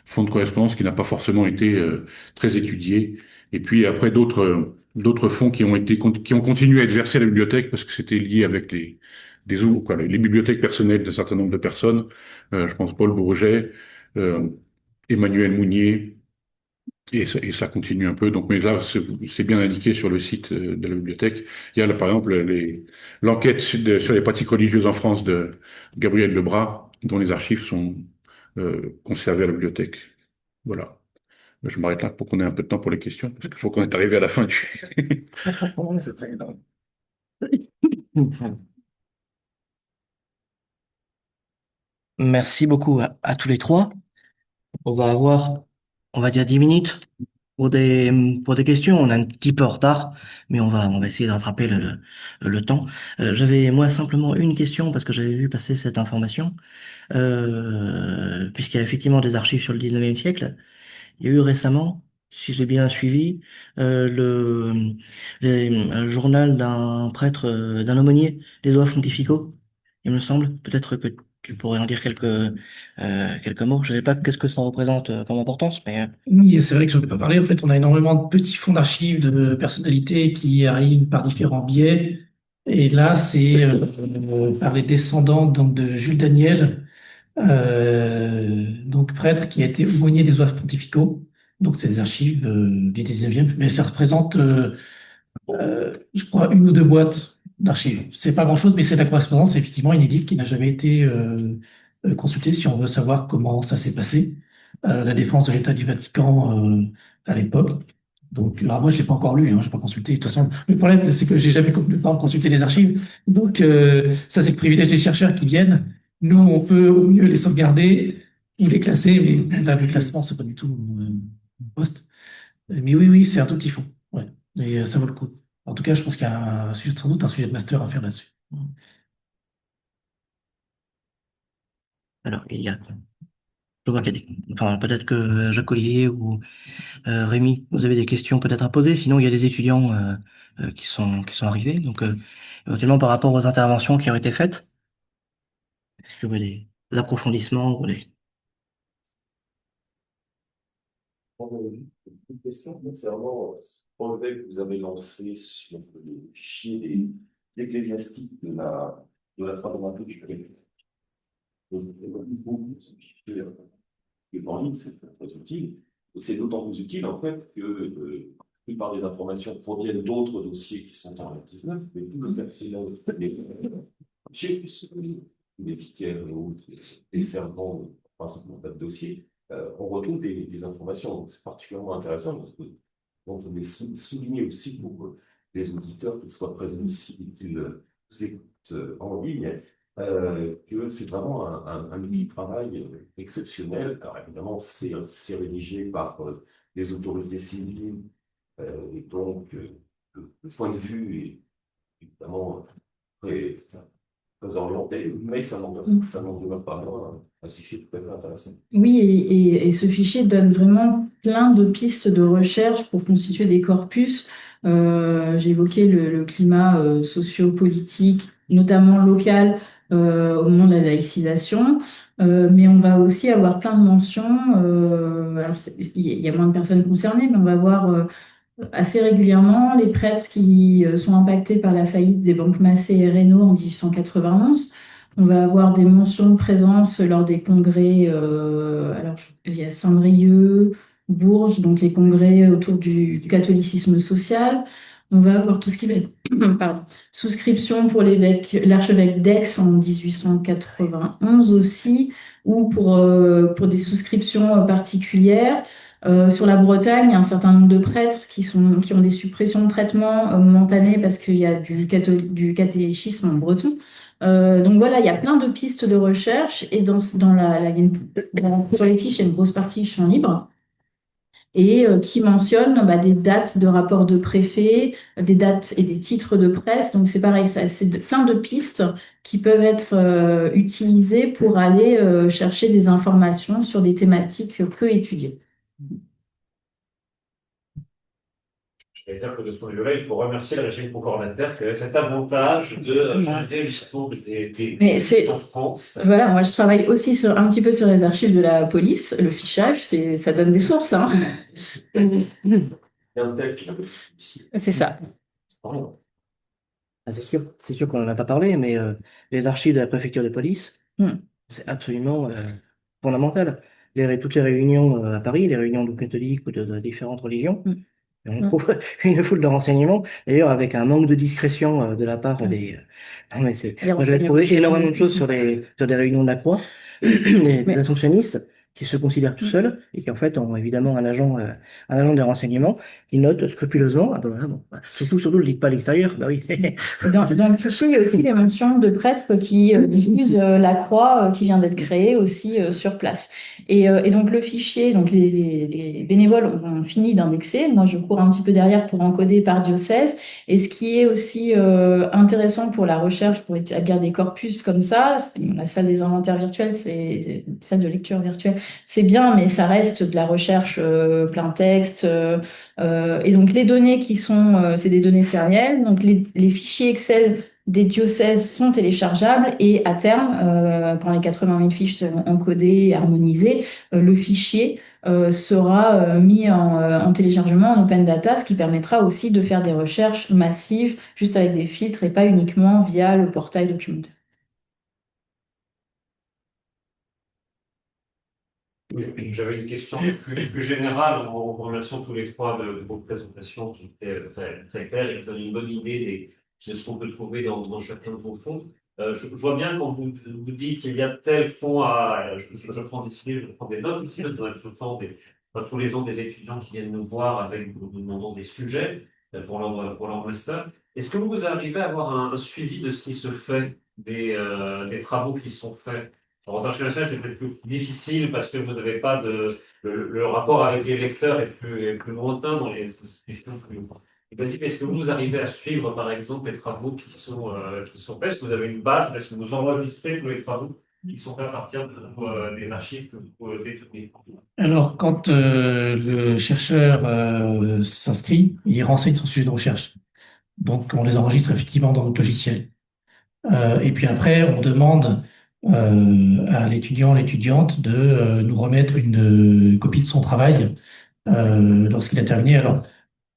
Fonds de correspondance qui n'a pas forcément été très étudié. Et puis après d'autres fonds qui ont continué à être versés à la bibliothèque parce que c'était lié avec les bibliothèques personnelles d'un certain nombre de personnes. Je pense Paul Bourget, euh, Emmanuel Mounier. Et ça continue un peu. Donc, mais là, c'est bien indiqué sur le site de la bibliothèque. Il y a là, par exemple, l'enquête sur les pratiques religieuses en France de Gabriel Lebras, dont les archives sont conservées à la bibliothèque. Voilà. Je m'arrête là pour qu'on ait un peu de temps pour les questions, parce qu'il faut qu'on est arrivé à la fin du... C'est très énorme. Merci beaucoup à tous les trois. On va avoir, on va dire 10 minutes pour des questions. On est un petit peu en retard, mais on va essayer de rattraper le temps. J'avais moi simplement une question parce que j'avais vu passer cette information. Puisqu'il y a effectivement des archives sur le 19e siècle. Il y a eu récemment, si j'ai bien suivi, un journal d'un prêtre, d'un aumônier des oeuvres pontificaux, il me semble. Peut-être que tu pourrais en dire quelques mots. Je ne sais pas qu'est-ce que ça représente comme importance, mais Oui, c'est vrai que j'en ai pas parlé. En fait, on a énormément de petits fonds d'archives de personnalités qui arrivent par différents biais. Et là, c'est par les descendants donc, de Jules Daniel, donc prêtre qui a été aumônier des oeuvres pontificaux. Donc, c'est des archives du 19e, mais ça représente, je crois, une ou deux boîtes d'archives. C'est pas grand-chose, mais c'est de la correspondance effectivement inédite qui n'a jamais été consultée si on veut savoir comment ça s'est passé, la défense de l'État du Vatican à l'époque. Donc, alors moi, je l'ai pas encore lu, hein, je l'ai pas consulté. De toute façon, le problème, c'est que j'ai jamais eu le temps de consulter les archives. Donc, ça, c'est le privilège des chercheurs qui viennent. Nous, on peut au mieux les sauvegarder ou les classer, mais là, le classement, c'est pas du tout mon poste. Mais oui, oui, c'est un tout petit fond. Ouais. Et ça vaut le coup. En tout cas, je pense qu'il y a sans doute un sujet de master à faire là-dessus. alors je vois qu'il y a enfin, peut-être que Jacques Ollier ou Rémi, vous avez des questions peut-être à poser. Sinon, il y a des étudiants qui sont arrivés. Donc, éventuellement par rapport aux interventions qui ont été faites, est-ce qu'il y aurait des approfondissements ou des... Une question concernant ce projet que vous avez lancé sur les fichiers des ecclésiastiques de la Fondation du Crédit. Donc, ce fichier qui est en ligne, c'est très utile. Et c'est d'autant plus utile, en fait, que la plupart des informations proviennent d'autres dossiers qui sont en F19, mais tous les accidents de fichiers, puisque les vicaires et autres, les servants, principalement pas de dossier, on retrouve des informations. Donc, c'est particulièrement intéressant parce que on voulait souligner aussi pour les auditeurs qui soient présents ici et qui nous écoutent en ligne, que c'est vraiment un outil de travail exceptionnel. Alors évidemment, c'est rédigé par les autorités civiles, et donc le point de vue est évidemment très, très orienté, mais ça n'en demeure pas moins un fichier tout à fait intéressant. Oui, et ce fichier donne vraiment plein de pistes de recherche pour constituer des corpus. J'ai évoqué le climat socio-politique, notamment local, au moment de la laïcisation, mais on va aussi avoir plein de mentions. Alors, il y a moins de personnes concernées, mais on va avoir assez régulièrement les prêtres qui sont impactés par la faillite des banques Massé et Reynaud en 1891. On va avoir des mentions de présence lors des congrès, alors il y a Saint-Brieuc, Bourges, donc les congrès autour du catholicisme social. On va avoir tout ce qui va être pardon, souscription pour l'archevêque d'Aix en 1891 aussi, ou pour des souscriptions particulières. Sur la Bretagne, il y a un certain nombre de prêtres qui ont des suppressions de traitement momentanées parce qu'il y a du catéchisme en breton. Donc voilà, il y a plein de pistes de recherche et sur les fiches, il y a une grosse partie champ libre et qui mentionne des dates de rapports de préfet, des dates et des titres de presse. Donc c'est pareil, c'est plein de pistes qui peuvent être utilisées pour aller chercher des informations sur des thématiques peu étudiées. C'est-à-dire que de ce point de vue-là, il faut remercier le régime concordateur qui avait cet avantage de gérer l'histoire Mais c'est, en France. voilà, moi je travaille aussi un petit peu sur les archives de la police, le fichage, ça donne des sources, hein. C'est ça. Ah, c'est sûr qu'on n'en a pas parlé, mais les archives de la préfecture de police, Mm. c'est absolument fondamental. Toutes les réunions à Paris, les réunions de catholiques ou de différentes religions, Mm. on Mm. trouve une foule de renseignements, d'ailleurs avec un manque de discrétion de la part Mm. des... non, mais Les moi j'avais renseignements trouvé énormément de généraux choses aussi. sur des réunions de la Croix, des Mais- assomptionnistes qui se considèrent tout Mm. seuls et qui en fait ont évidemment un agent des renseignements qui note scrupuleusement, ah ben voilà, bon, surtout le dites pas à l'extérieur, bah oui. Dans le fichier, il y a aussi les mentions de prêtres qui diffusent la croix qui vient d'être créée aussi sur place. Et donc le fichier, donc les bénévoles ont fini d'indexer. Moi, je cours un petit peu derrière pour encoder par diocèse. Et ce qui est aussi intéressant pour la recherche, pour établir des corpus comme ça, la salle des inventaires virtuels, c'est une salle de lecture virtuelle, c'est bien, mais ça reste de la recherche plein texte. Et donc les données c'est des données sérielles. Donc les fichiers Excel des diocèses sont téléchargeables et à terme, quand les 80 000 fiches seront encodées et harmonisées, le fichier sera mis en téléchargement en open data, ce qui permettra aussi de faire des recherches massives juste avec des filtres et pas uniquement via le portail documentaire. J'avais une question plus générale en remerciant tous les trois de vos présentations qui étaient très claires et qui donnent une bonne idée de ce qu'on peut trouver dans chacun de vos fonds. Je vois bien quand vous dites il y a tel fonds je prends des idées, je prends des notes aussi, on a tout le temps tous les ans des étudiants qui viennent nous voir avec nous demandant des sujets pour leur master. Est-ce que vous arrivez à avoir un suivi de ce qui se fait, des travaux qui sont faits? Alors, aux archives nationales, c'est peut-être plus difficile parce que vous n'avez pas le rapport avec les lecteurs est plus lointain dans les institutions plus basiques. Est-ce que vous arrivez à suivre, par exemple, les travaux qui sont faits? Est-ce que vous avez une base? Est-ce que vous enregistrez tous les travaux qui sont faits à partir des archives que vous détenez? Alors, quand le chercheur s'inscrit, il renseigne son sujet de recherche. Donc, on les enregistre effectivement dans notre logiciel. Et puis après, on demande à l'étudiant, l'étudiante de nous remettre une copie de son travail lorsqu'il a terminé. Alors,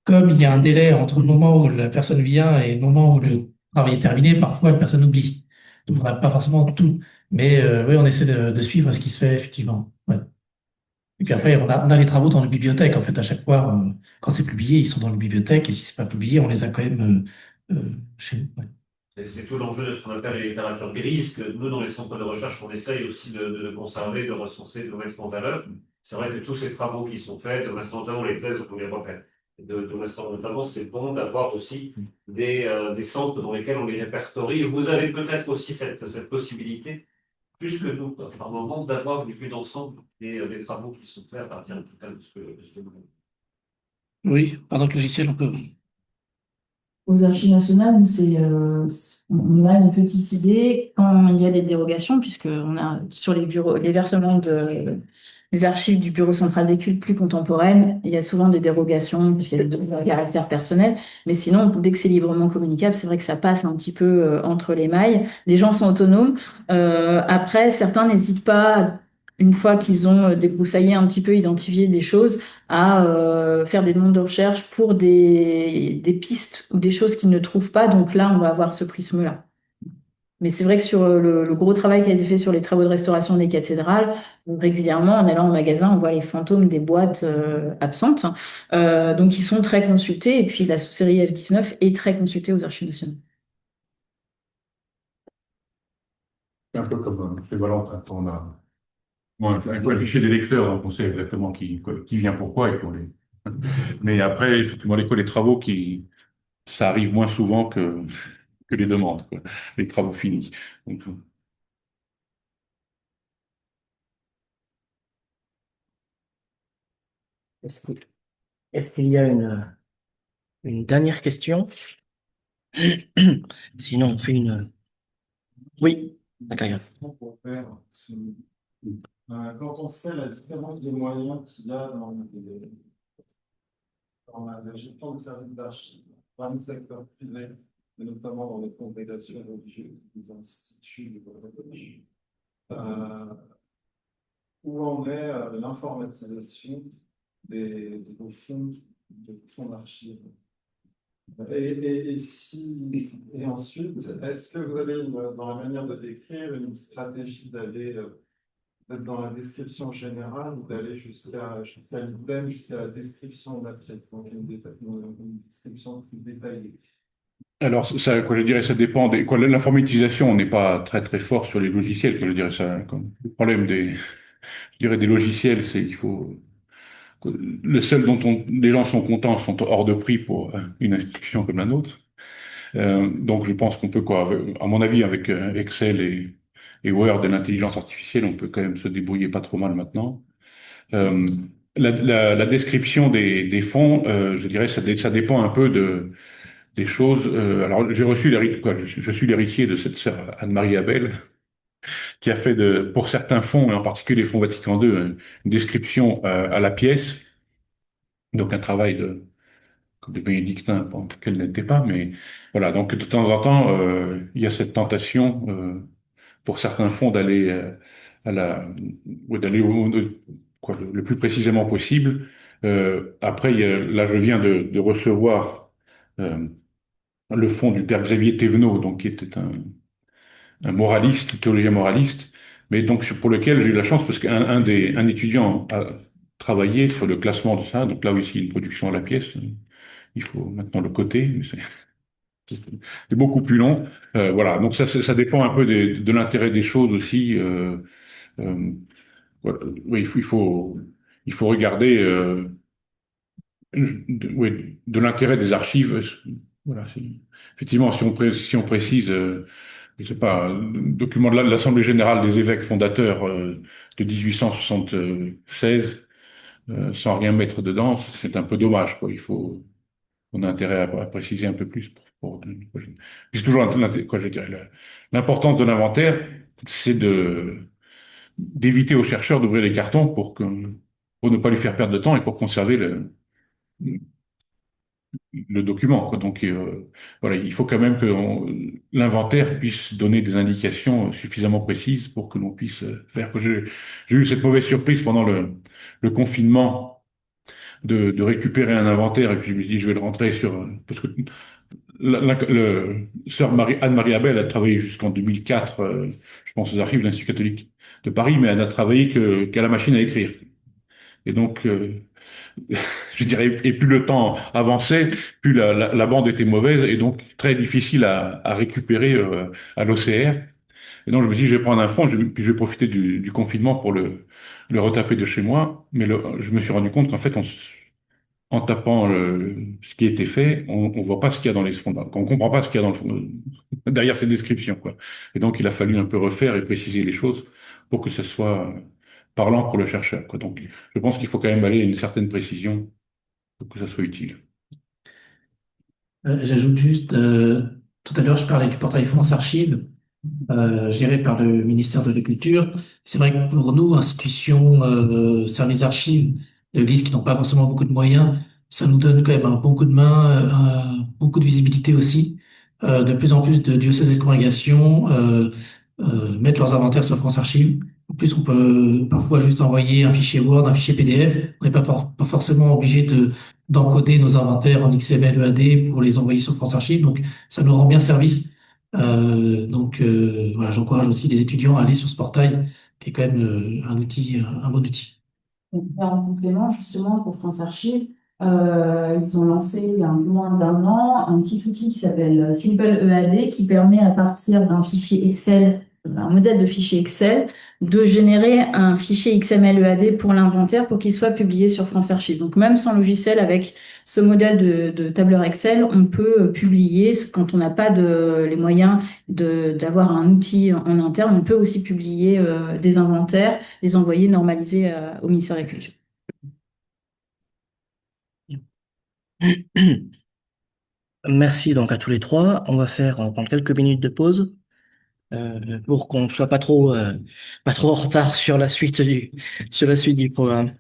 comme il y a un délai entre le moment où la personne vient et le moment où le travail est terminé, parfois la personne oublie. Donc, on n'a pas forcément tout. Mais oui, on essaie de suivre ce qui se fait effectivement. Ouais. Et puis après, on a les travaux dans la bibliothèque. En fait, à chaque fois, quand c'est publié, ils sont dans la bibliothèque. Et si c'est pas publié, on les a quand même chez nous. Ouais. C'est tout l'enjeu de ce qu'on appelle les littératures grises, que nous, dans les centres de recherche, on essaye aussi de conserver, de recenser, de mettre en valeur. C'est vrai que tous ces travaux qui sont faits, de master notamment les thèses, on les repère. De master notamment, c'est bon d'avoir aussi des centres dans lesquels on les répertorie. Et vous avez peut-être aussi cette possibilité, plus que nous, par moment, d'avoir une vue d'ensemble des travaux qui sont faits à partir en tout cas de ce que vous. Oui, par notre logiciel, on peut. Aux archives nationales, nous, on a une petite idée quand il y a des dérogations, puisque on a sur les bureaux, les versements des archives du Bureau central des cultes plus contemporaines, il y a souvent des dérogations, puisqu'il y a des caractères personnels. Mais sinon, dès que c'est librement communicable, c'est vrai que ça passe un petit peu entre les mailles. Les gens sont autonomes. Après, certains n'hésitent pas, une fois qu'ils ont débroussaillé un petit peu, identifié des choses, à faire des demandes de recherche pour des pistes ou des choses qu'ils ne trouvent pas. Donc là, on va avoir ce prisme-là. Mais c'est vrai que sur le gros travail qui a été fait sur les travaux de restauration des cathédrales, régulièrement, en allant au magasin, on voit les fantômes des boîtes absentes. Donc ils sont très consultés. Et puis la sous-série F19 est très consultée aux archives nationales. C'est un peu comme chez Valentin, on a un peu le fichier des lecteurs, donc on sait exactement qui vient pourquoi, et puis on les... Mais après, effectivement, les travaux ça arrive moins souvent que les demandes, quoi, les travaux finis. Donc, Est-ce qu'il est-ce qu'il y a une dernière question? Sinon, on fait une... Oui, d'accord. Pour faire, quand on sait la différence de moyens qu'il y a dans dans la gestion des services d'archives dans le secteur privé, mais notamment dans les congrégations religieuses, les instituts, où en est l'informatisation de vos fonds d'archives. Et ensuite, est-ce que vous avez, dans la manière de décrire, une stratégie d'aller d'être dans la description générale ou d'aller jusqu'à l'item, jusqu'à la description de la pièce, donc une description plus détaillée? Alors, ça, quoi, je dirais, ça dépend des, quoi, l'informatisation, on n'est pas très très fort sur les logiciels, quoi, je dirais ça, comme, le problème je dirais des logiciels, c'est, il faut, le seul dont les gens sont contents sont hors de prix pour une institution comme la nôtre. Donc, je pense qu'on peut, quoi, à mon avis, avec Excel et Word et l'intelligence artificielle, on peut quand même se débrouiller pas trop mal maintenant. Euh, la description des fonds, je dirais, ça dépend un peu des choses. Alors, j'ai reçu quoi, je suis l'héritier de cette sœur Anne-Marie Abel, qui a fait pour certains fonds, et en particulier les fonds Vatican II, une description à la pièce. Donc, un travail comme des bénédictins, bon, qu'elle n'était pas, mais voilà. Donc, de temps en temps, il y a cette tentation pour certains fonds d'aller à la, ou d'aller quoi, le plus précisément possible. Après, là, je viens de recevoir euh, le fonds du père Xavier Thévenot, donc qui était un moraliste, théologien moraliste, mais donc pour lequel j'ai eu la chance parce un étudiant a travaillé sur le classement de ça. Donc là aussi, une production à la pièce. Il faut maintenant le coter. Mais c'est beaucoup plus long. Voilà. Donc ça dépend un peu de l'intérêt des choses aussi. Euh, voilà. Oui, il faut regarder. Oui, de l'intérêt des archives. Voilà. Effectivement, si on précise. Je sais pas, un document de l'Assemblée générale des évêques fondateurs de 1876, sans rien mettre dedans, c'est un peu dommage, quoi. On a intérêt à préciser un peu plus puis c'est toujours quoi, je dirais, l'importance de l'inventaire, c'est d'éviter aux chercheurs d'ouvrir les cartons pour ne pas lui faire perdre de temps et pour conserver le document, quoi. Donc, voilà, il faut quand même que l'inventaire puisse donner des indications suffisamment précises pour que l'on puisse faire. J'ai eu cette mauvaise surprise pendant le confinement de récupérer un inventaire et puis je me suis dit, je vais le rentrer parce que sœur Anne-Marie Abel a travaillé jusqu'en 2004, je pense aux archives de l'Institut catholique de Paris, mais elle n'a travaillé qu'à la machine à écrire. Et donc, je dirais, et plus le temps avançait, plus la bande était mauvaise et donc très difficile à récupérer à l'OCR. Et donc je me dis, je vais prendre un fond, puis je vais profiter du confinement pour le retaper de chez moi. Mais je me suis rendu compte qu'en fait, en tapant ce qui a été fait, on voit pas ce qu'il y a dans les fonds, on comprend pas ce qu'il y a dans le fond, derrière ces descriptions, quoi. Et donc il a fallu un peu refaire et préciser les choses pour que ce soit parlant pour le chercheur, quoi. Donc je pense qu'il faut quand même aller à une certaine précision pour que ça soit utile. J'ajoute juste, tout à l'heure, je parlais du portail France Archives, géré par le ministère de la Culture. C'est vrai que pour nous, institutions, services archives de l'Église qui n'ont pas forcément beaucoup de moyens, ça nous donne quand même un bon coup de main, un coup de visibilité aussi. De plus en plus de diocèses et de congrégations mettent leurs inventaires sur France Archives. En plus, on peut parfois juste envoyer un fichier Word, un fichier PDF. On n'est pas forcément obligé d'encoder nos inventaires en XML, EAD pour les envoyer sur France Archives. Donc, ça nous rend bien service. Voilà, j'encourage aussi les étudiants à aller sur ce portail, qui est quand même un outil, un bon outil. Donc, en complément, justement, pour France Archives, ils ont lancé il y a moins d'un an un petit outil qui s'appelle Simple EAD qui permet à partir d'un fichier Excel, un modèle de fichier Excel, de générer un fichier XML EAD pour l'inventaire pour qu'il soit publié sur France Archives. Donc même sans logiciel, avec ce modèle de tableur Excel, on peut publier quand on n'a pas les moyens d'avoir un outil en interne. On peut aussi publier des inventaires, les envoyer normalisés au ministère de la Culture. Merci donc à tous les trois. On va prendre quelques minutes de pause pour qu'on ne soit pas trop en retard sur la suite du programme.